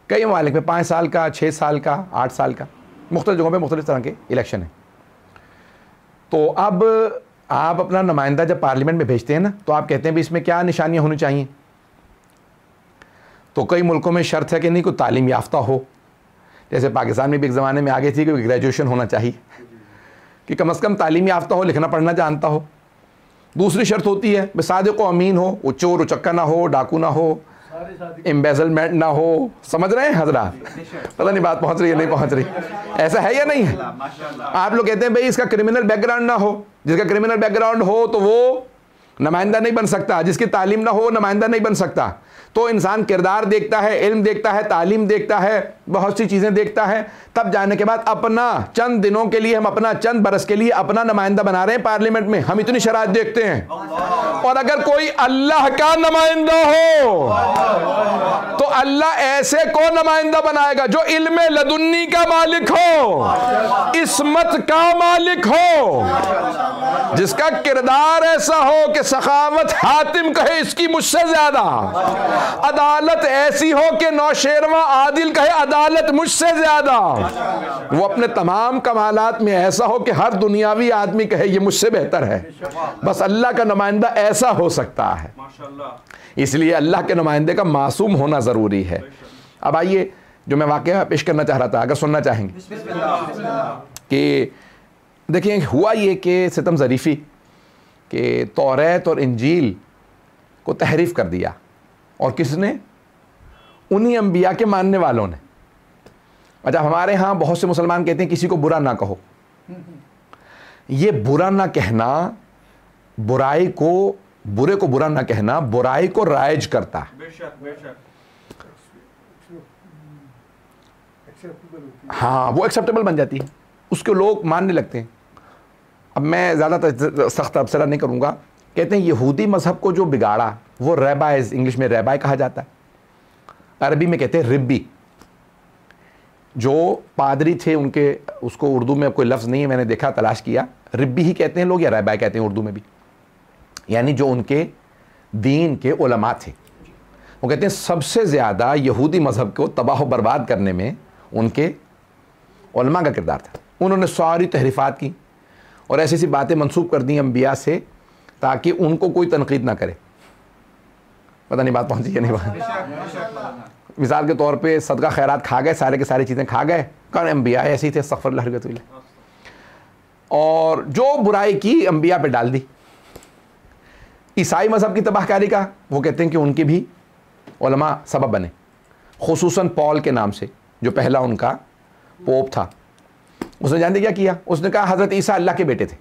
कई ममालिक में 5 साल का, 6 साल का, 8 साल का, मुख्तलिफ जगहों पर मुख्तलिफ तरह के इलेक्शन है। तो अब आप अपना नुमाइंदा जब पार्लियामेंट में भेजते हैं ना, तो आप कहते हैं भी इसमें क्या निशानियाँ होनी चाहिए। तो कई मुल्कों में शर्त है कि नहीं कोई तालीम याफ्ता हो, जैसे पाकिस्तान में भी एक ज़माने में आगे थी कि ग्रेजुएशन होना चाहिए, कि कम से कम तालीम याफ्ता हो, लिखना पढ़ना जानता हो। दूसरी शर्त होती है सादिक़ व अमीन हो, वो चोर उचक्का ना हो, डाकू ना हो, एम्बेजलमेंट ना हो। समझ रहे हैं हजरात? पता नहीं बात पहुंच रही है नहीं पहुंच रही, ऐसा है या नहीं है? आप लोग कहते हैं भाई इसका क्रिमिनल बैकग्राउंड ना हो, जिसका क्रिमिनल बैकग्राउंड हो तो वो नुमाइंदा नहीं बन सकता, जिसकी तालीम ना हो नुमाइंदा नहीं बन सकता। तो इंसान किरदार देखता है, इल्म देखता है, तालीम देखता है, बहुत सी चीज़ें देखता है, तब जाने के बाद अपना चंद दिनों के लिए, हम अपना चंद बरस के लिए अपना नुमाइंदा बना रहे हैं पार्लियामेंट में। हम इतनी शराइत देखते हैं। और अगर कोई अल्लाह का नुमाइंदा हो तो अल्लाह ऐसे को नुमाइंदा बनाएगा जो इल्म लदुन्नी का मालिक हो, इस्मत का मालिक हो, जिसका किरदार ऐसा हो कि सखावत हातिम कहे इसकी मुझसे ज्यादा, अदालत ऐसी हो कि नौशेरवा आदिल कहे अदालत मुझसे ज्यादा, वो अपने तमाम कमालात में ऐसा हो कि हर दुनियावी आदमी कहे ये मुझसे बेहतर है। बस अल्लाह का नुमाइंदा ऐसा हो सकता है। इसलिए अल्लाह के नुमाइंदे का मासूम होना ज़रूरी है। अब आइए जो मैं वाक़या पेश करना चाह रहा था, अगर सुनना चाहेंगे, कि देखिए हुआ ये कि सितम ज़रीफ़ी कि तौरात और इंजील को तहरीफ़ कर दिया, और किसने? उन्हीं अंबिया के मानने वालों ने। अच्छा, हमारे यहाँ बहुत से मुसलमान कहते हैं किसी को बुरा ना कहो। ये बुरा ना कहना, बुराई को, बुरे को बुरा ना कहना बुराई को राइज करता है। हाँ, वो एक्सेप्टेबल बन जाती है, उसको लोग मानने लगते हैं। अब मैं ज़्यादा सख्त तबसरा नहीं करूँगा। कहते हैं यहूदी मज़हब को जो बिगाड़ा वो रैबाइज, इंग्लिश में रैबाई कहा जाता है, अरबी में कहते हैं रिब्बी। जो पादरी थे उनके, उसको उर्दू में कोई लफ्ज़ नहीं है, मैंने देखा, तलाश किया, रिब्बी ही कहते हैं लोग या रैबाई कहते हैं उर्दू में भी, यानी जो उनके दीन के उलमा थे। वो कहते हैं सबसे ज़्यादा यहूदी मज़हब को तबाह बर्बाद करने में उनके उलमा का किरदार था। उन्होंने सारी तहरीफ़ात की और ऐसी ऐसी बातें मंसूब कर दी अम्बिया से ताकि उनको कोई तनकीद ना करे। पता नहीं बात पहुंची या नहीं बात। मिसाल के तौर पे सदका खैरात खा गए, सारे के सारी चीज़ें खा गए, कौन अम्बिया ऐसे ही थे, अस्तग़फ़िरुल्लाह। और जो बुराई की अम्बिया पे डाल दी। ईसाई मज़हब की तबाहकारी का वो कहते हैं कि उनके भी उलमा सबब बने, खुसूसन पॉल के नाम से, जो पहला उनका पोप था। उसने जानते क्या किया? उसने कहा हज़रत ईसा अल्लाह के बेटे थे।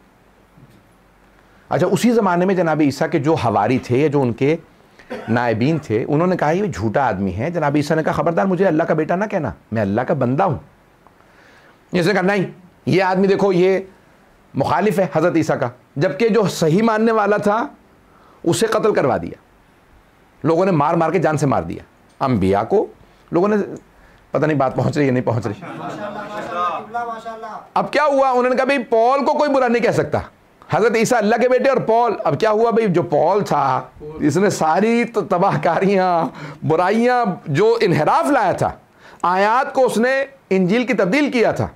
अच्छा, उसी ज़माने में जनाब ईसा के जो हवारी थे या जो उनके नायबीन थे, उन्होंने कहा ये झूठा आदमी है। जनाब ईसा ने कहा खबरदार, मुझे अल्लाह का बेटा ना कहना, मैं अल्लाह का बंदा हूँ। इसने कहा नहीं, ये आदमी देखो ये मुखालिफ है हज़रत ईसा का, जबकि जो सही मानने वाला था उसे कत्ल करवा दिया। लोगों ने मार मार के जान से मार दिया। अम्बिया को लोगों ने, पता नहीं बात पहुंच रही है नहीं पहुंच रही। अब क्या हुआ? उन्होंने कहा भाई पॉल को कोई बुरा नहीं कह सकता, हजरत ईसा अल्लाह के बेटे और पॉल। अब क्या हुआ भाई, जो पॉल था इसने सारी तबाहकारियाँ बुराइयाँ जो इन्हिराफ लाया था, आयात को उसने इंजील की तब्दील किया था,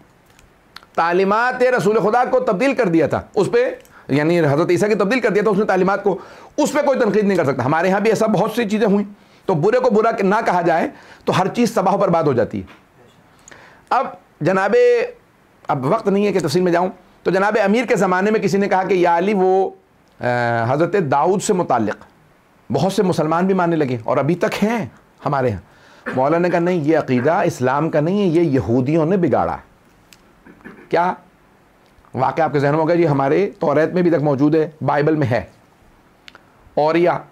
तालीमात रसूल खुदा को तब्दील कर दिया था उस पर, यानी हज़रत ईसा की तब्दील कर दिया था उसने तालीमात को, उस पर कोई तनकीद नहीं कर सकता। हमारे यहाँ भी ऐसा बहुत सी चीज़ें हुई, तो बुरे को बुरा ना कहा जाए तो हर चीज़ तबाह बर्बाद हो जाती है। अब जनाबे, अब वक्त नहीं है कि तफसील में जाऊँ, तो जनाब अमीर के ज़माने में किसी ने कहा कि या अली वो हज़रत दाऊद से मुताल्लिक़ बहुत से मुसलमान भी मानने लगे और अभी तक हैं हमारे यहाँ। मौला ने कहा नहीं, ये अक़ीदा इस्लाम का नहीं है, ये यहूदियों ने बिगाड़ा। क्या वाक़या आपके जहन में होगा जी, हमारे तौरात में भी तक मौजूद है, बाइबल में है। औरिया,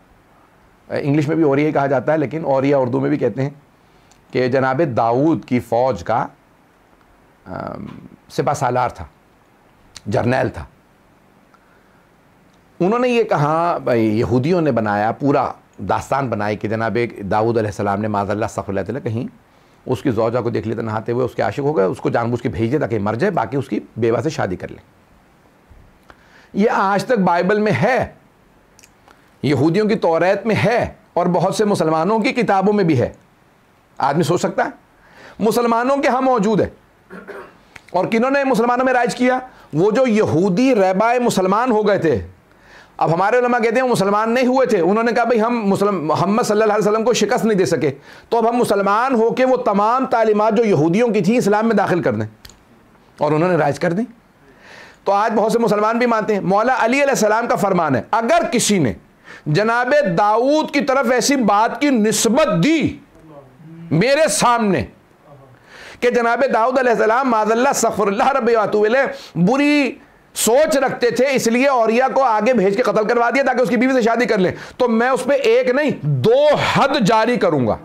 इंग्लिश में भी औरिया कहा जाता है, लेकिन औरिया उर्दू में भी कहते हैं कि जनाब दाऊद की फ़ौज का सिपा सालार था, जर्नैल था। उन्होंने ये कहा, भाई यहूदियों ने बनाया, पूरा दास्तान बनाई कि जनाब दाऊद अलैहिस्सलाम ने माज़अल्लाह सफ़र कहीं उसकी ज़ौजा को देख लिया था नहाते हुए, उसके आशिक हो गए, उसको जानबूझ के भेज दिया ताकि मर जाए, बाकी उसकी बेवा से शादी कर ले। ये आज तक बाइबल में है, यहूदियों की तौरात में है और बहुत से मुसलमानों की किताबों में भी है। आदमी सोच सकता है मुसलमानों के यहाँ मौजूद है। और किन्होंने मुसलमानों में राइज किया? वो जो यहूदी रहबाए मुसलमान हो गए थे। अब हमारे उलमा कहते हैं वो मुसलमान नहीं हुए थे, उन्होंने कहा भाई हम मोहम्मद सल्लल्लाहु अलैहि वसल्लम को शिकस्त नहीं दे सके, तो अब हम मुसलमान होकर वो तमाम तालीमात जो यहूदियों की थी इस्लाम में दाखिल कर दें, और उन्होंने राइज कर दी। तो आज बहुत से मुसलमान भी मानते हैं। मौला अली अलैहिस्सलाम का फरमान है, अगर किसी ने जनाबे दाऊद की तरफ ऐसी बात की निस्बत दी मेरे सामने कि जनाबे दाऊद अलैहिस्सलाम माज़अल्लाह सग़फ़िरुल्लाह रब्बी व अतूबु इलैह बुरी सोच रखते थे, इसलिए औरिया को आगे भेज के कत्ल करवा दिया ताकि उसकी बीवी से शादी कर ले, तो मैं उस पर एक नहीं 2 हद जारी करूंगा।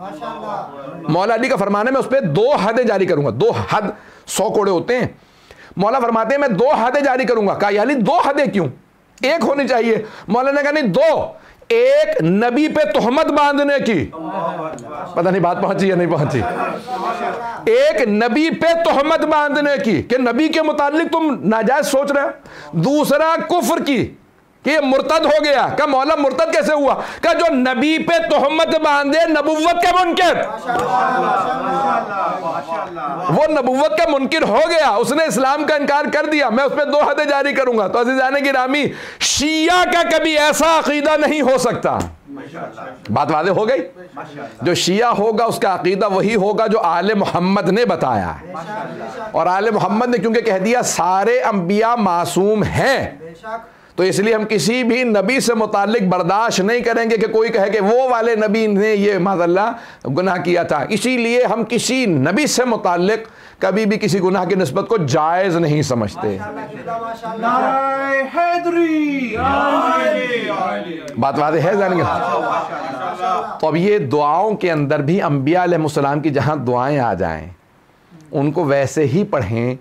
मौला अली का फरमान है, मैं उस पर 2 हदें जारी करूंगा। 2 हद 100 कोड़े होते हैं। मौला फरमाते हैं मैं 2 हदें जारी करूंगा। कहा यानी 2 हदें क्यों, एक होनी चाहिए। मौला ने कहा नहीं 2, एक नबी पे तोहमत बांधने की, पता नहीं बात पहुंची या नहीं पहुंची, एक नबी पे तोहमत बांधने की कि नबी के मुतालिक तुम नाजायज सोच रहे हो। दूसरा कुफ्र की कि ये मुर्तद हो गया। क्या मौला मुर्तद कैसे हुआ? क्या जो नबी पे तोहमत बांधे नबुव्वत का मुनकिर, वो नबुव्वत का मुनकिर हो गया, उसने इस्लाम का इनकार कर दिया, मैं उस पर 2 हदें जारी करूंगा। तो अज़ीज़ान गिरामी, शिया का कभी ऐसा अकीदा नहीं हो सकता। बात वाज़ेह हो गई? जो शिया होगा उसका अकीदा वही होगा जो आले मोहम्मद ने बताया है, और आले मोहम्मद ने क्योंकि कह दिया सारे अंबिया मासूम हैं, तो इसलिए हम किसी भी नबी से मुतालिक बर्दाश्त नहीं करेंगे कि कोई कहे कि वो वाले नबी ने ये माज़अल्लाह गुनाह किया था। इसीलिए हम किसी नबी से मुतालिक कभी भी किसी गुनाह की निस्बत को जायज़ नहीं समझते। बात वाज़ेह है जानेंगे। तो अब ये दुआओं के अंदर भी अंबिया अलैहिस्सलाम की जहाँ दुआएँ आ जाएँ उनको वैसे ही पढ़ें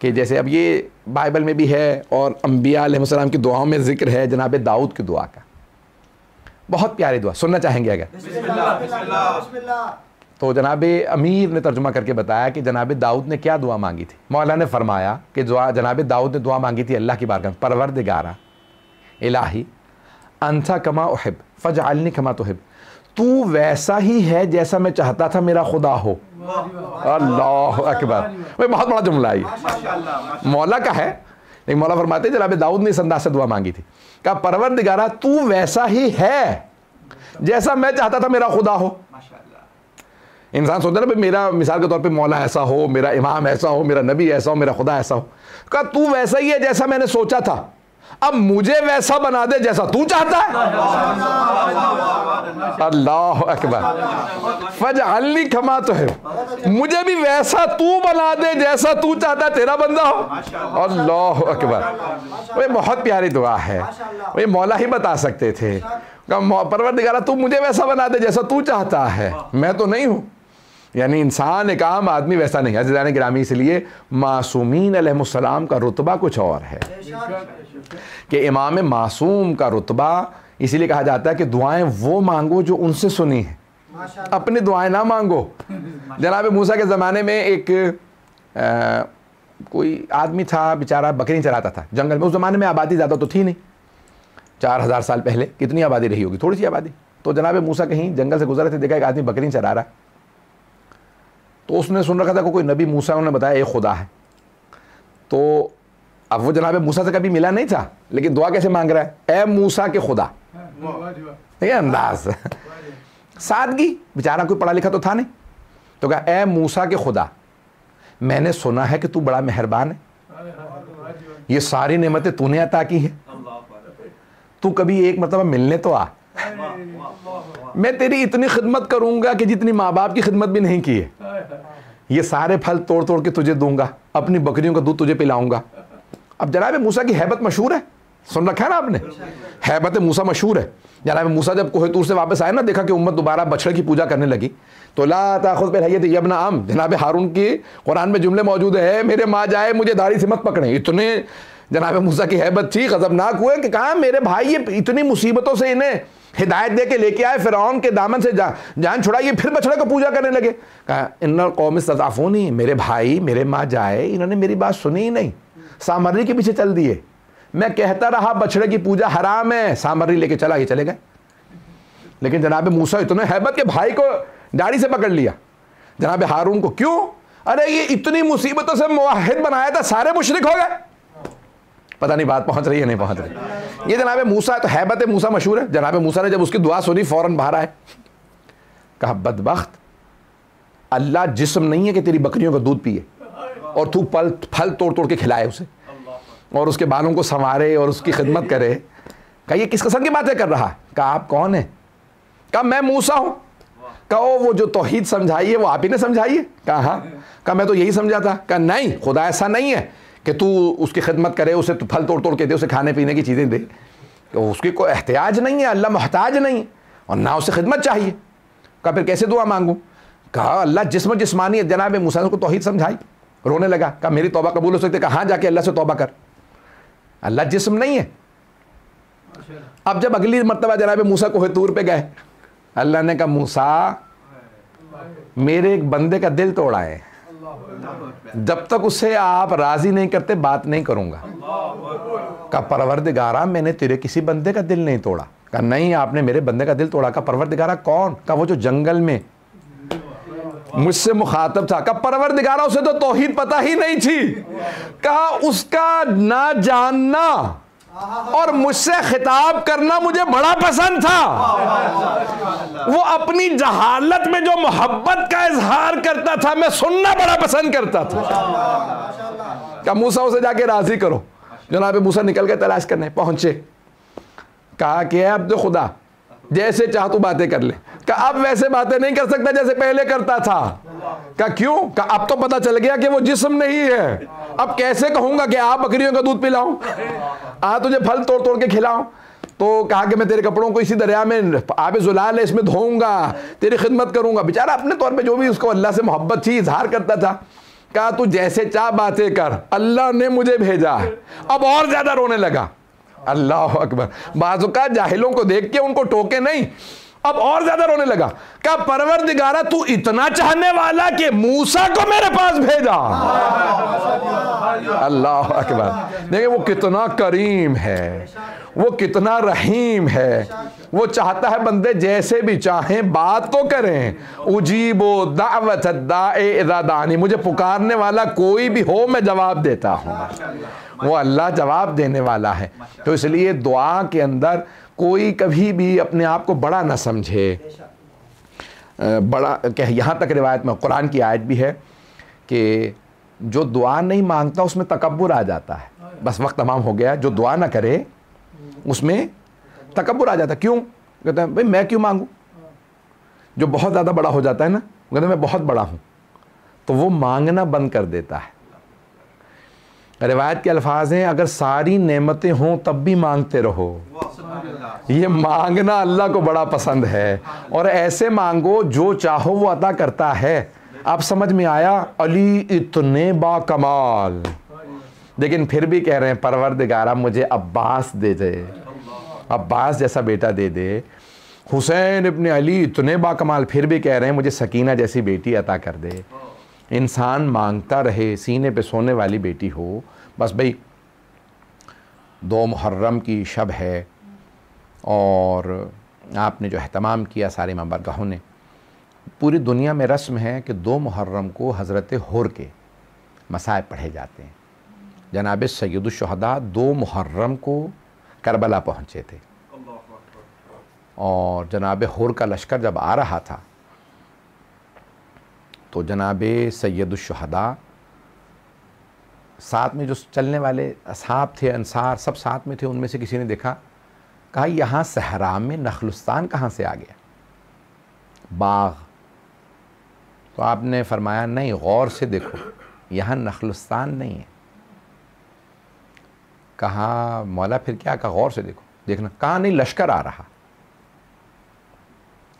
कि जैसे अब ये बाइबल में भी है, और अंबिया अलैहिस्सलाम की दुआओं में जिक्र है जनाब दाऊद की दुआ का। बहुत प्यारी दुआ, सुनना चाहेंगे अगर? तो जनाब अमीर ने तर्जुमा करके बताया कि जनाब दाऊद ने क्या दुआ मांगी थी। मौला ने फरमाया कि जनाब दाऊद ने दुआ मांगी थी अल्लाह की बारगाह, परवरदिगारा इलाही अंता कमा उहिब फजअलनी कमा तुहिब, तू वैसा ही है जैसा मैं चाहता था मेरा खुदा हो। अल्लाह अकबर, भाई बहुत बड़ा जुमला है ये, मौला का है। एक मौला फरमाते हैं जनाब दाऊद ने इस अंदाज से दुआ मांगी थी, कहा परवरदिगारा तू वैसा ही है जैसा मैं चाहता था मेरा खुदा हो। इंसान सोचता है ना भाई मेरा मिसाल के तौर पे मौला ऐसा हो, मेरा इमाम ऐसा हो, मेरा नबी ऐसा हो, मेरा खुदा ऐसा हो। कहा तू वैसा ही है जैसा मैंने सोचा था, अब मुझे वैसा बना दे जैसा तू चाहता है। अल्लाह अकबर, फजअलनी कमा तो है, मुझे भी वैसा तू बना दे जैसा तू चाहता है, तेरा बंदा हो। अल्लाह अकबर, वो बहुत प्यारी दुआ है, वो मौला ही बता सकते थे। परवरदिगारा तू मुझे वैसा बना दे जैसा तू चाहता है, मैं तो नहीं हूं। यानी इंसान एक आम आदमी वैसा नहीं है। अज़ीज़ान गिरामी, इसलिए मासूमीन अलैहिमुस्सलाम का रुतबा कुछ और है कि इमाम मासूम का रुतबा इसीलिए कहा जाता है कि दुआएं वो मांगो जो उनसे सुनी है, अपनी दुआएं ना मांगो। जनाब मूसा के ज़माने में एक कोई आदमी था, बेचारा बकरी चराता था जंगल में। उस ज़माने में आबादी ज़्यादा तो थी नहीं, 4000 साल पहले कितनी आबादी रही होगी, थोड़ी सी आबादी। तो जनाब मूसा कहीं जंगल से गुजरे थे, देखा एक आदमी बकरी चरा रहा है। तो उसने सुन रखा था कोई नबी मूसा, उन्होंने बताया एक खुदा है। तो अब वो जनाब मूसा से कभी मिला नहीं था, लेकिन दुआ कैसे मांग रहा है, ए मूसा के खुदा। ये अंदाज, सादगी, बेचारा कोई पढ़ा लिखा तो था नहीं। तो कहा ए मूसा के खुदा, मैंने सुना है कि तू बड़ा मेहरबान है, ये सारी नेमतें तूने अता की है, तू कभी एक मतलब मिलने तो आ, मैं तेरी इतनी खिदमत करूंगा कि जितनी माँ बाप की खिदमत भी नहीं की है। ये सारे फल तोड़ तोड़ के तुझे दूंगा, अपनी बकरियों का दूध तुझे पिलाऊंगा। अब जनाब मूसा की हैबत मशहूर है, सुन रखा है ना आपने, हैबत मूसा मशहूर है। जनाब मूसा जब कोहे तूर से वापस आए ना, देखा कि उम्मत दोबारा बछड़े की पूजा करने लगी, तो ला ताखुज़ बिलहियति यब्ना अम, जनाब हारून की कुरान में जुमले मौजूद है, मेरे माँ जाए मुझे दाढ़ी से मत पकड़े। इतने जनाब मूसा की हैबत थी, गज़बनाक हुए कि कहा मेरे भाई ये इतनी मुसीबतों से इन्हें हिदायत दे के लेके आए, फिरौन के दामन से जान छुड़ाइए, फिर बछड़े को पूजा करने लगे। कहा इन्नल कौम इस्तज़अफ़ूनी, मेरे भाई मेरे माँ जाए, इन्होंने मेरी बात सुनी ही नहीं, सामर्री के पीछे चल दिए। मैं कहता रहा बछड़े की पूजा हराम है, सामर्री लेके चला, ये चले गए। लेकिन जनाब मूसा इतने हैबत के भाई को दाढ़ी से पकड़ लिया, जनाब हारून को। क्यों? अरे ये इतनी मुसीबतों से मुवाहिद बनाया था, सारे मुशरिक हो गए। पता नहीं बात पहुंच रही है नहीं पहुंच रही। ये जनाब मूसा है, तो हैबत मूसा मशहूर है। जनाब मूसा ने जब उसकी दुआ सुनी फौरन बाहर आए, कहा बदबख्त, अल्लाह जिस्म नहीं है कि तेरी बकरियों का दूध पिए और तू फल तोड़ तोड़ के खिलाए उसे और उसके बालों को संवारे और उसकी खिदमत करे। कहा ये किस किस्म की बातें कर रहा है? कहा आप कौन है? कहा मैं मूसा हूं। कहो वो जो तौहीद समझाई है वो आप ही ने समझाई है? कहा हाँ। कहा मैं तो यही समझा था। कहा नहीं, खुदा ऐसा नहीं है कि तू उसकी खिदमत करे, उसे तू फल तोड़ तोड़ के दे, उसे खाने पीने की चीज़ें दे, तो उसकी कोई एहतियाज नहीं है, अल्लाह मोहताज नहीं है और ना उसे खिदमत चाहिए। कहा फिर कैसे दुआ मांगूं? कहा अल्लाह जिस्म जिस्मानी है। जनाब मूसा को तौहीद समझाई, रोने लगा। कहा मेरी तौबा कबूल हो सकती है? कहा हाँ, जाके अल्लाह से तौबा कर, अल्लाह जिस्म नहीं है। अब जब अगली मरतबा जनाब मूसा कोहे तूर पे गए, अल्लाह ने कहा मूसा मेरे एक बंदे का दिल तोड़ा है, जब तक उसे आप राजी नहीं करते बात नहीं करूंगा। कहा परवरदिगारा मैंने तेरे किसी बंदे का दिल नहीं तोड़ा। कहा नहीं, आपने मेरे बंदे का दिल तोड़ा। कहा परवरदिगारा कौन? कहा वो जो जंगल में मुझसे मुखातब था। कहा परवरदिगारा उसे तो तौहीद पता ही नहीं थी। कहा उसका ना जानना और मुझसे खिताब करना मुझे बड़ा पसंद था। वो अपनी जहालत में जो मोहब्बत का इजहार करता था, मैं सुनना बड़ा पसंद करता था। कहा मूसा उसे जाके राजी करो। जनाब मूसा निकल के तलाश करने पहुंचे। कहा कि अब तो खुदा जैसे चाह तू बातें कर ले। कहा अब वैसे बातें नहीं कर सकता जैसे पहले करता था। कहा क्यों? कहा अब तो पता चल गया कि वो जिस्म नहीं है, अब कैसे कहूंगा कि आप बकरियों का दूध पिलाऊं, तुझे फल तोड़ तोड़ के खिलाऊं। तो कहा कि मैं तेरे कपड़ों को इसी दरिया में आब जुलाल है इसमें धोऊंगा, तेरी खिदमत करूंगा। बेचारा अपने तौर पे जो भी उसको अल्लाह से मोहब्बत थी इजहार करता था। कहा तू जैसे चाह बातें कर, अल्लाह ने मुझे भेजा है। अब और ज्यादा रोने लगा। अल्लाह अकबर। बाज़ुका जाहिलों को देख के उनको टोके नहीं, अब और ज्यादा रोने लगा। कहा परवरदिगारा तू इतना चाहने वाला कि मूसा को मेरे पास भेजा। अल्लाह अकबर। देखिए वो कितना करीम है, वो कितना रहीम है। वो चाहता है बंदे जैसे भी चाहें बात तो करें। उजीबो दावत दाए इज़ा दानी, मुझे पुकारने वाला कोई भी हो मैं जवाब देता हूँ। वो अल्लाह जवाब देने वाला है। तो इसलिए दुआ के अंदर कोई कभी भी अपने आप को बड़ा ना समझे। बड़ा कह, यहाँ तक रिवायत में कुरान की आयत भी है कि जो दुआ नहीं मांगता उसमें तकब्बुर आ जाता है। बस वक्त तमाम हो गया। जो दुआ ना करे उसमें तकब्बुर आ जाता है। क्यों? कहते हैं भाई मैं क्यों मांगूं। जो बहुत ज़्यादा बड़ा हो जाता है ना, कहते हैं मैं बहुत बड़ा हूँ, तो वो मांगना बंद कर देता है। रिवायत के अल्फाज हैं अगर सारी नेमतें हों तब भी मांगते रहो। ये मांगना अल्लाह को बड़ा पसंद है। और ऐसे मांगो जो चाहो वो अता करता है। अब समझ में आया अली इतने बाकमाल, लेकिन फिर भी कह रहे हैं परवरदिगारा मुझे अब्बास दे दे, अब्बास जैसा बेटा दे दे। हुसैन इब्ने अली इतने बाकमाल, फिर भी कह रहे हैं मुझे सकीना जैसी बेटी अता कर दे। इंसान मांगता रहे, सीने पे सोने वाली बेटी हो। बस भाई 2 मुहर्रम की शब है और आपने जो अहतमाम किया सारे मबरगाहों ने, पूरी दुनिया में रस्म है कि 2 मुहर्रम को हज़रत हुर के मसाइब पढ़े जाते हैं। जनाब सैयदुश शुहदा 2 मुहर्रम को करबला पहुँचे थे और जनाब हुर का लश्कर जब आ रहा था तो जनाब सैयदुश शुहदा साथ में जो चलने वाले असहाब थे, अंसार सब साथ में थे, उनमें से किसी ने देखा, कहा यहाँ सहरा में नखलुस्तान कहाँ से आ गया, बाग। तो आपने फरमाया नहीं, गौर से देखो यहाँ नखलुस्तान नहीं है। कहा मौला फिर क्या? कहा गौर से देखो, देखना। कहा नहीं, लश्कर आ रहा।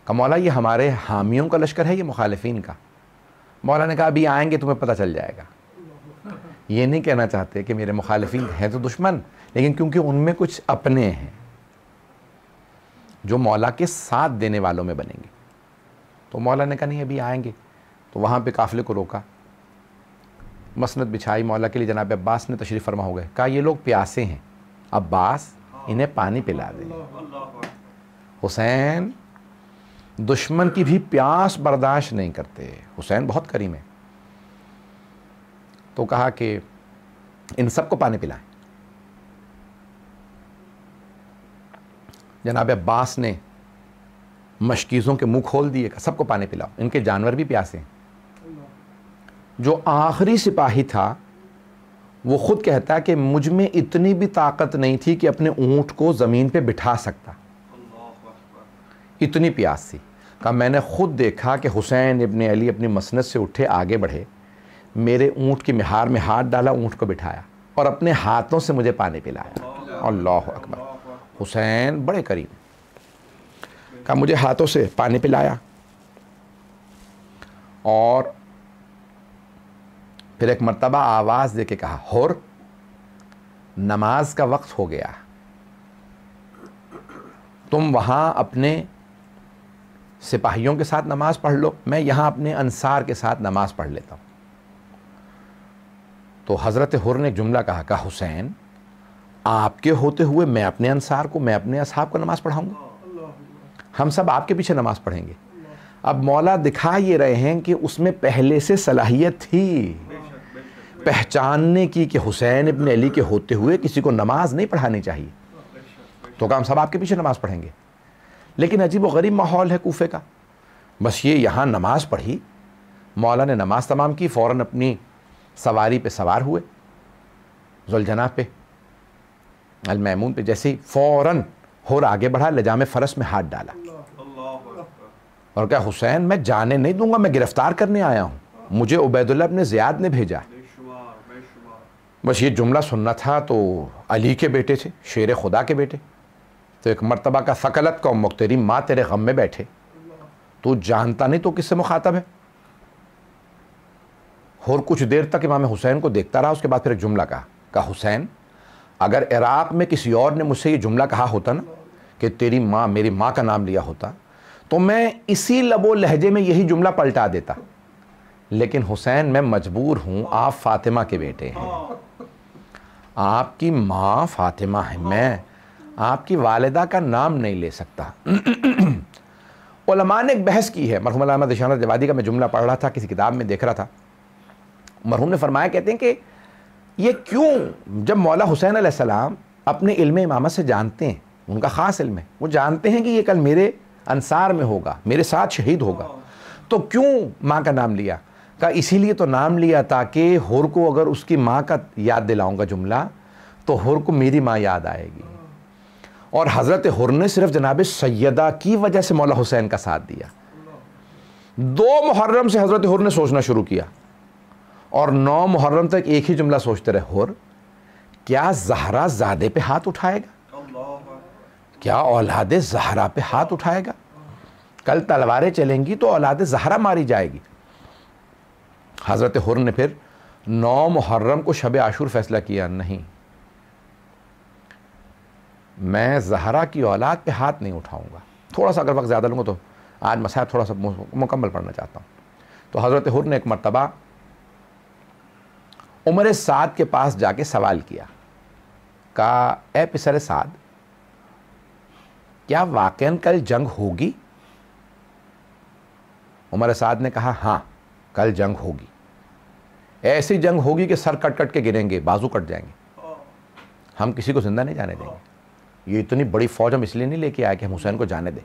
कहा मौला ये हमारे हामियों का लश्कर है, ये मुखालिफिन का। मौला ने कहा अभी आएंगे तुम्हें पता चल जाएगा। ये नहीं कहना चाहते कि मेरे मुखालिफिन हैं तो दुश्मन, लेकिन क्योंकि उनमें कुछ अपने हैं जो मौला के साथ देने वालों में बनेंगे। तो मौला ने कहा नहीं अभी आएंगे। तो वहाँ पे काफ़िले को रोका, मसनद बिछाई मौला के लिए। जनाब अब्बास ने तशरीफ़ फरमा हो गए। कहा ये लोग प्यासे हैं, अब्बास इन्हें पानी पिला दे। हुसैन दुश्मन की भी प्यास बर्दाश्त नहीं करते, हुसैन बहुत करीम है। तो कहा कि इन सबको पानी पिलाएं। जनाब अब्बास ने मशकीज़ों के मुंह खोल दिए, सबको पानी पिलाओ, इनके जानवर भी प्यासे हैं। जो आखिरी सिपाही था वो खुद कहता है कि मुझ में इतनी भी ताकत नहीं थी कि अपने ऊंट को ज़मीन पे बिठा सकता, इतनी प्यास थी। कहा मैंने खुद देखा कि हुसैन इब्ने अली अपनी मसनद से उठे, आगे बढ़े, मेरे ऊंट की मिहार में हाथ डाला, ऊंट को बिठाया और अपने हाथों से मुझे पानी पिलाया। अल्लाह अकबर। हुसैन बड़े करीम। कहा मुझे हाथों से पानी पिलाया और फिर एक मर्तबा आवाज़ दे के कहा हुर नमाज का वक्त हो गया, तुम वहाँ अपने सिपाहियों के साथ नमाज पढ़ लो, मैं यहाँ अपने अंसार के साथ नमाज पढ़ लेता हूँ। तो हज़रत हुर ने एक जुमला कहा हुसैन आपके होते हुए मैं अपने अंसार को, मैं अपने असहाब को नमाज पढ़ाऊँगा, हम सब आपके पीछे नमाज पढ़ेंगे। अब मौला दिखा ये रहे हैं कि उसमें पहले से सलाहियत थी पहचानने की कि हुसैन इब्ने अली के होते हुए किसी को नमाज नहीं पढ़ानी चाहिए। तो काम सब आपके पीछे नमाज पढ़ेंगे। लेकिन अजीब व गरीब माहौल है कूफे का। बस ये यहाँ नमाज पढ़ी, मौला ने नमाज तमाम की, फ़ौरन अपनी सवारी पे सवार हुए, ज़ुलजना पे, अल-मैमून पे। जैसे ही फ़ौरन हुर आगे बढ़ा, लजाम फ़रस में हाथ डाला और क्या हुसैन मैं जाने नहीं दूंगा, मैं गिरफ्तार करने आया हूँ, मुझे उबैदुल्लाह इब्ने ज़ियाद ने भेजा। बस ये जुमला सुनना था। तो अली के बेटे थे, शेर खुदा के बेटे। तो एक मर्तबा का सकलत कौम मुख्तरी माँ तेरे गम में बैठे, तो जानता नहीं तो किससे मुखातब है। और कुछ देर तक इमाम हुसैन को देखता रहा, उसके बाद फिर एक जुमला कहा हुसैन अगर इराक़ में किसी और ने मुझसे ये जुमला कहा होता ना कि तेरी माँ, मेरी माँ का नाम लिया होता, तो मैं इसी लबो लहजे में यही जुमला पलटा देता। लेकिन हुसैन मैं मजबूर हूँ, आप फातिमा के बेटे हैं, आपकी माँ फातिमा है, मैं आपकी वालिदा का नाम नहीं ले सकता। उलमा ने एक बहस की है, मरहूम अल्लामा ज़ीशान जवादी का मैं जुमला पढ़ रहा था, किसी किताब में देख रहा था। मरहूम ने फरमाया, कहते हैं कि ये क्यों, जब मौला हुसैन अलैहिस्सलाम अपने इल्म इमामत से जानते हैं, उनका ख़ास इल्म है, वो जानते हैं कि ये कल मेरे अंसार में होगा, मेरे साथ शहीद होगा, तो क्यों माँ का नाम लिया? कहा इसीलिए तो नाम लिया ताकि हुर को अगर उसकी माँ का याद दिलाऊंगा जुमला तो हुर को मेरी माँ याद आएगी। और हज़रत हुर ने सिर्फ जनाब सैयदा की वजह से मौला हुसैन का साथ दिया। 2 मुहर्रम से हज़रत हुर ने सोचना शुरू किया और 9 मुहर्रम तक एक ही जुमला सोचते रहे, हुर क्या ज़हरा ज़ादे पे हाथ उठाएगा, क्या औलाद ज़हरा पे हाथ उठाएगा? कल तलवारें चलेंगी तो औलाद ज़हरा मारी जाएगी। हज़रत हुर ने फिर 9 मुहर्रम को शब आशूर फैसला किया, नहीं, मैं ज़हरा की औलाद पे हाथ नहीं उठाऊंगा। थोड़ा सा अगर वक्त ज़्यादा लूँगा तो आज मसाइल थोड़ा सा मुकम्मल पढ़ना चाहता हूँ। तो हज़रत हुर ने एक मरतबा उमर साद के पास जाके सवाल किया, कहा ए पिसर साद, क्या वाक़ईन कल जंग होगी? उमर साद ने कहा हाँ, कल जंग होगी, ऐसी जंग होगी कि सर कट कट के गिरेंगे, बाजू कट जाएंगे, हम किसी को जिंदा नहीं जाने देंगे। ये इतनी बड़ी फौज हम इसलिए नहीं लेके आए कि हम हुसैन को जाने दें।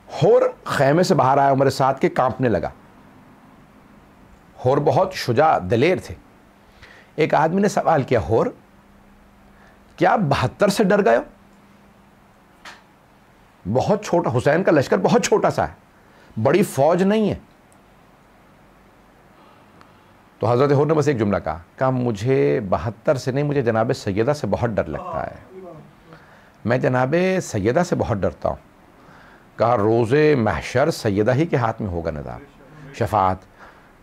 हुर खैमे से बाहर आया, उमर साद के कांपने लगा। हुर बहुत शुजा दलेर थे। एक आदमी ने सवाल किया, हुर क्या 72 से डर गए? बहुत छोटा, हुसैन का लश्कर बहुत छोटा सा है, बड़ी फौज नहीं है। तो हज़रत हुर ने बस एक जुमला कहा मुझे 72 से नहीं, मुझे जनाब सैयदा से बहुत डर लगता है, मैं जनाब सैयदा से बहुत डरता हूँ। कहा रोज़े महशर सैयदा ही के हाथ में होगा निज़ाम शफाअत,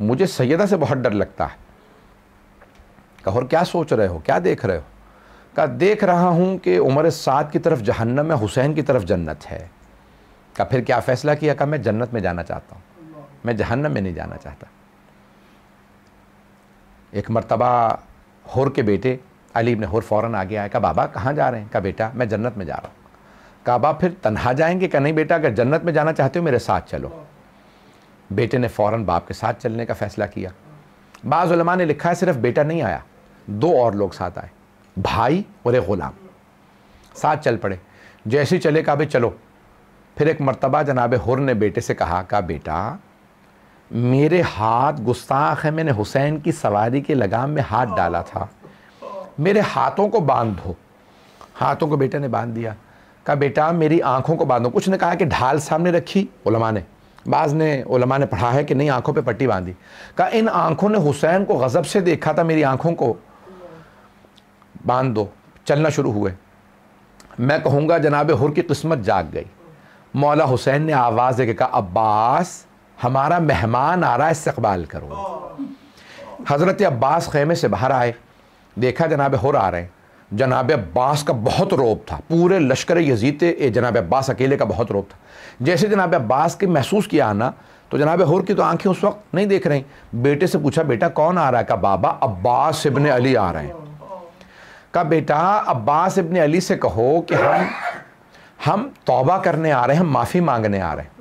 मुझे सैयदा से बहुत डर लगता है। कहा और क्या सोच रहे हो, क्या देख रहे हो? कहा देख रहा हूँ कि उमर साद की तरफ जहन्नम है, हुसैन की तरफ जन्नत है। कहा फिर क्या फ़ैसला किया? कहा मैं जन्नत में जाना चाहता हूँ, मैं जहन्नम में नहीं जाना चाहता। एक मरतबा हुर के बेटे अली इब्न हुर फ़ौरन आगे आया, कहा बाबा कहाँ जा रहे हैं? कहा बेटा मैं जन्नत में जा रहा हूँ। कहा बाबा फिर तन्हा जाएंगे? कहा नहीं बेटा, अगर जन्नत में जाना चाहते हो मेरे साथ चलो। बेटे ने फ़ौरन बाप के साथ चलने का फ़ैसला किया। बाज़ उलमा ने लिखा है सिर्फ बेटा नहीं आया, 2 और लोग साथ आए, भाई और एक ग़ुलाम, साथ चल पड़े। जैसे ही चले कहा भाई चलो। फिर एक मरतबा जनाब हुर ने बेटे से कहा बेटा मेरे हाथ गुस्ताख है, मैंने हुसैन की सवारी के लगाम में हाथ डाला था, मेरे हाथों को बांध दो। हाथों को बेटे ने बांध दिया। कहा बेटा मेरी आंखों को बांधो। कुछ ने कहा कि ढाल सामने रखी उलमा ने, बाज़ ने उलमा ने पढ़ा है कि नहीं आंखों पे पट्टी बांधी। कहा इन आंखों ने हुसैन को गज़ब से देखा था, मेरी आंखों को बांध दो। चलना शुरू हुए। मैं कहूँगा जनाब हुर की किस्मत जाग गई। मौला हुसैन ने आवाज़ देके कहा अब्बास हमारा मेहमान आ रहा है, इस्तकबाल करो। हज़रत अब्बास खेमे से बाहर आए, देखा जनाब हुर आ रहे हैं। जनाब अब्बास का बहुत रोब था, पूरे लश्कर यजीद जनाब अब्बास अकेले का बहुत रोब था। जैसे जनाब अब्बास के महसूस किया आना, तो जनाब हुर की तो आंखें उस वक्त नहीं देख रही। बेटे से पूछा बेटा कौन आ रहा है? कहा बाबा अब्बास इब्ने अली आ रहे हैं। कहा बेटा अब्बास इब्ने अली से कहो कि हम तौबा करने आ रहे हैं, हम माफ़ी मांगने आ रहे हैं।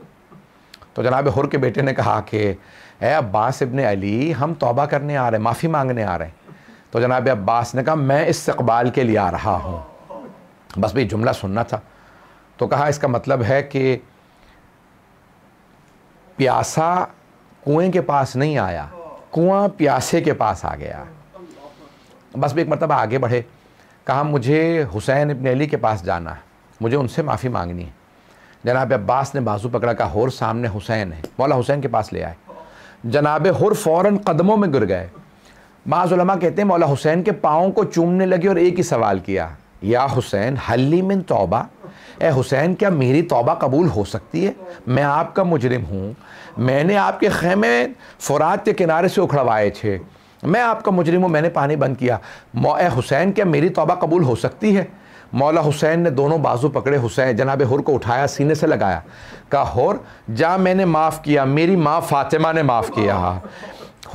तो जनाब हुर के बेटे ने कहा कि ए अब्बास इब्ने अली, हम तौबा करने आ रहे हैं, माफ़ी मांगने आ रहे हैं। तो जनाब अब्बास ने कहा मैं इस्तकबाल के लिए आ रहा हूँ, बस भाई जुमला सुनना था। तो कहा इसका मतलब है कि प्यासा कुएं के पास नहीं आया, कुआं प्यासे के पास आ गया। बस भी एक मरतबा आगे बढ़े। कहा मुझे हुसैन इब्ने अली के पास जाना है, मुझे उनसे माफ़ी मांगनी है। जनाब अब्बास ने बाजू पकड़ा, कहा हुर सामने हुसैन है, मौला हुसैन के पास ले आए। जनाब हुर फ़ौरन कदमों में गिर गए। बाज़ उलमा कहते हैं मौला हुसैन के पाँव को चूमने लगे और एक ही सवाल किया, या हुसैन हल्ली मिन तौबा, ए हुसैन क्या मेरी तौबा कबूल हो सकती है? मैं आपका मुजरिम हूँ, मैंने आपके खेमे फुरात के किनारे से उखड़वाए थे, मैं आपका मुजरिम हूँ, मैंने पानी बंद किया, ए हुसैन क्या मेरी तौबा कबूल हो सकती है? मौला हुसैन ने दोनों बाजू पकड़े, हुसैन जनाब हुर को उठाया, सीने से लगाया, कहा हुर जा मैंने माफ़ किया, मेरी माँ फातिमा ने माफ़ किया।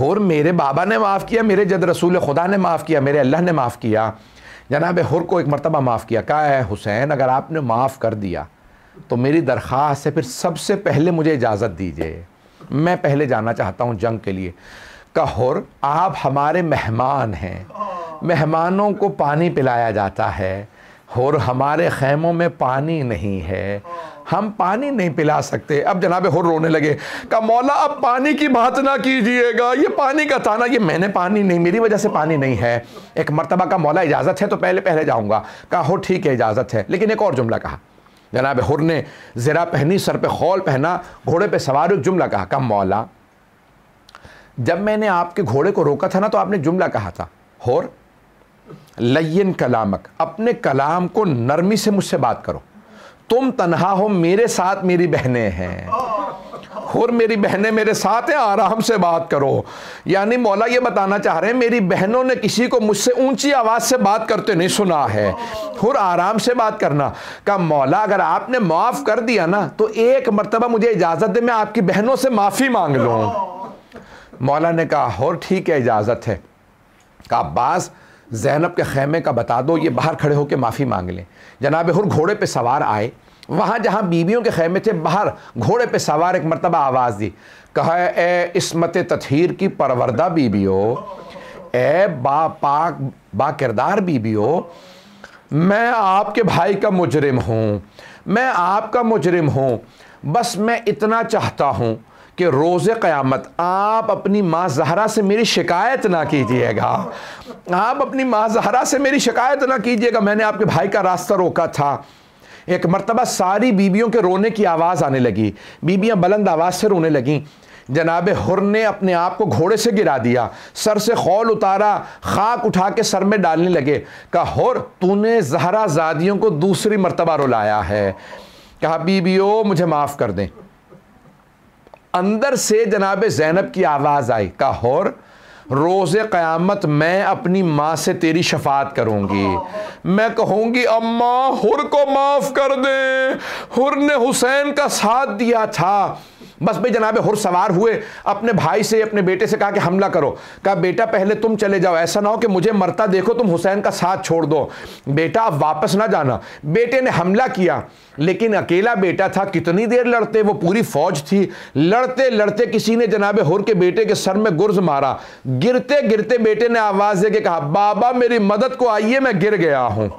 हुर मेरे बाबा ने माफ़ किया, मेरे जद रसूल खुदा ने माफ़ किया, मेरे अल्लाह ने माफ़ किया। जनाब हुर को एक मरतबा माफ़ किया। कहा है हुसैन अगर आपने माफ़ कर दिया तो मेरी दरख्वास्त है फिर सबसे पहले मुझे इजाज़त दीजिए, मैं पहले जाना चाहता हूँ जंग के लिए। कहा हुर आप हमारे मेहमान हैं, मेहमानों को पानी पिलाया जाता है। हुर हमारे खैमों में पानी नहीं है, हम पानी नहीं पिला सकते। अब जनाब हुर रोने लगे। कहा मौला अब पानी की बात ना कीजिएगा, ये पानी का ताना, ये मैंने पानी नहीं, मेरी वजह से पानी नहीं है। एक मरतबा का मौला इजाज़त है तो पहले जाऊँगा। कहा हुर ठीक है इजाज़त है, लेकिन एक और जुमला कहा। जनाब हुर ने ज़रा पहनी, सर पे खौल पहना, घोड़े पे सवार एक जुमला कहा। कहा मौला जब मैंने आपके घोड़े को रोका था ना तो आपने जुमला कहा था, हुर लय्यन कलामक, अपने कलाम को नरमी से मुझसे बात करो, तुम तन्हा हो, मेरे साथ मेरी बहनें हैं, हुर मेरी बहनें मेरे साथ हैं, आराम से बात करो। यानी मौला ये बताना चाह रहे हैं मेरी बहनों ने किसी को मुझसे ऊंची आवाज़ से बात करते नहीं सुना है, हुर आराम से बात करना। कहा मौला अगर आपने माफ़ कर दिया ना तो एक मरतबा मुझे इजाज़त दे, मैं आपकी बहनों से माफ़ी मांग लूँ। मौला ने कहा हुर ठीक है इजाज़त है। कहा अब्बास ज़ैनब के खैमे का बता दो, ये बाहर खड़े होकर माफ़ी मांग लें। जनाब हुर घोड़े पे सवार आए, वहाँ जहाँ बीबियों के खैमे थे बाहर घोड़े पे सवार एक मरतबा आवाज़ दी। कहा ए इस्मत ततहीर की परवरदा बीबियों, ए पाक बा किरदार बीबियों, मैं आपके भाई का मुजरिम हूँ, मैं आपका मुजरिम हूँ, बस मैं इतना चाहता हूँ कि रोज़े क़यामत आप अपनी माँ ज़हरा से मेरी शिकायत ना कीजिएगा, आप अपनी माँ ज़हरा से मेरी शिकायत ना कीजिएगा, मैंने आपके भाई का रास्ता रोका था। एक मरतबा सारी बीबियों के रोने की आवाज़ आने लगी, बीबियाँ बुलंद आवाज़ से रोने लगीं। जनाब हुर ने अपने आप को घोड़े से गिरा दिया, सर से खौल उतारा, खाक उठा के सर में डालने लगे। कहा हुर तूने ज़हरा ज़ादियों को दूसरी मरतबा रुलाया है। कहा बीबियों मुझे माफ़ कर दें। अंदर से जनाब ज़ैनब की आवाज़ आई। कहा हुर रोज़े क़यामत मैं अपनी माँ से तेरी शफात करूँगी, मैं कहूँगी अम्मा हुर को माफ़ कर दे, हुर ने हुसैन का साथ दिया था। बस भाई जनाब हुर सवार हुए, अपने भाई से अपने बेटे से कहा कि हमला करो। कहा बेटा पहले तुम चले जाओ, ऐसा ना हो कि मुझे मरता देखो तुम हुसैन का साथ छोड़ दो, बेटा आप वापस ना जाना। बेटे ने हमला किया, लेकिन अकेला बेटा था, कितनी देर लड़ते, वो पूरी फौज थी। लड़ते लड़ते किसी ने जनाब हुर के बेटे के सर में गुर्ज मारा। गिरते गिरते बेटे ने आवाज़ दे के कहा बाबा मेरी मदद को आइए, मैं गिर गया हूँ।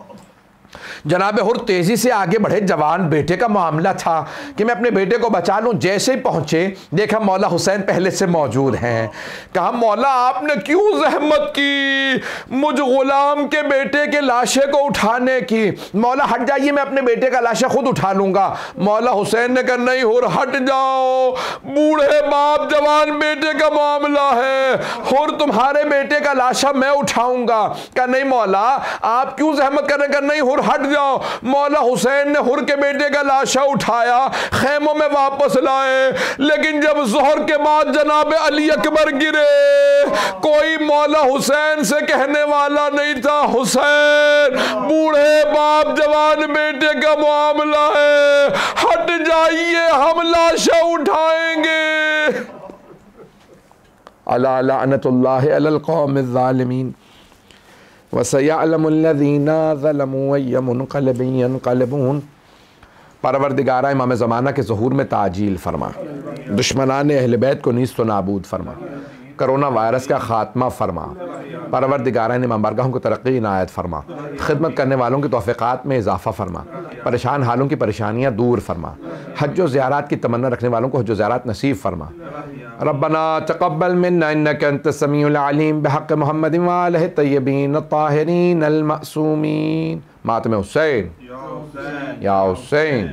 जनाब हुर तेजी से आगे बढ़े, जवान बेटे का मामला था कि मैं अपने बेटे को बचा लूं। जैसे ही पहुंचे देखा मौला हुसैन पहले से मौजूद हैं। कहा मौला आपने क्यों जहमत की मुझ गुलाम के बेटे के लाशे को उठाने की, मौला हट जाइए मैं अपने बेटे का लाशा खुद उठा लूंगा। मौला हुसैन ने कहा नहीं हुर हट जाओ, बूढ़े बाप जवान बेटे का मामला है, हुर तुम्हारे बेटे का लाशा मैं उठाऊंगा। कहा नहीं मौला आप क्यों जहमत कर रहे, नहीं हुर हट जाओ। मौला हुसैन ने हुर के बेटे का लाशा उठाया, खैमों में वापस लाए, लेकिन जब जोहर के बाद जनाब अली अकबर गिरे, कोई मौला हुसैन से कहने वाला नहीं था हुसैन बूढ़े बाप जवान बेटे का मामला है, हट जाइए हम लाशा उठाएंगे। अला लअनतुल्लाहि अलल कौमिज़ ज़ालिमीन वसयअलमुल्लज़ीना ज़लमू अय्य मुनक़लिबिन यनक़लिबून। परवरदिगारा इमाम ज़माना के ज़हूर में ताजील फरमा, दुश्मनान अहले बैत को नीस्त व नाबूद फरमा, कोरोना वायरस का ख़ात्मा फरमा, परवरदिगारा इमाम बारगाहों को तरक्की इनायत फरमा, खिदमत करने वालों की तौफ़ीक़ात में इजाफ़ा फरमा, परेशान हालों की परेशानियाँ दूर फरमा, हज व ज़ियारत की तमन्ना रखने वालों को हज व ज़ियारत नसीब फरमा। रब्बना तक़ब्बल मिन्ना इन्नका अंतस समीउल अलीम बिहक़्क़ि मुहम्मदिन व आलिहि तय्यबीन अत्ताहिरीन अल मअसूमीन। मातम हुसैन या हुसैन।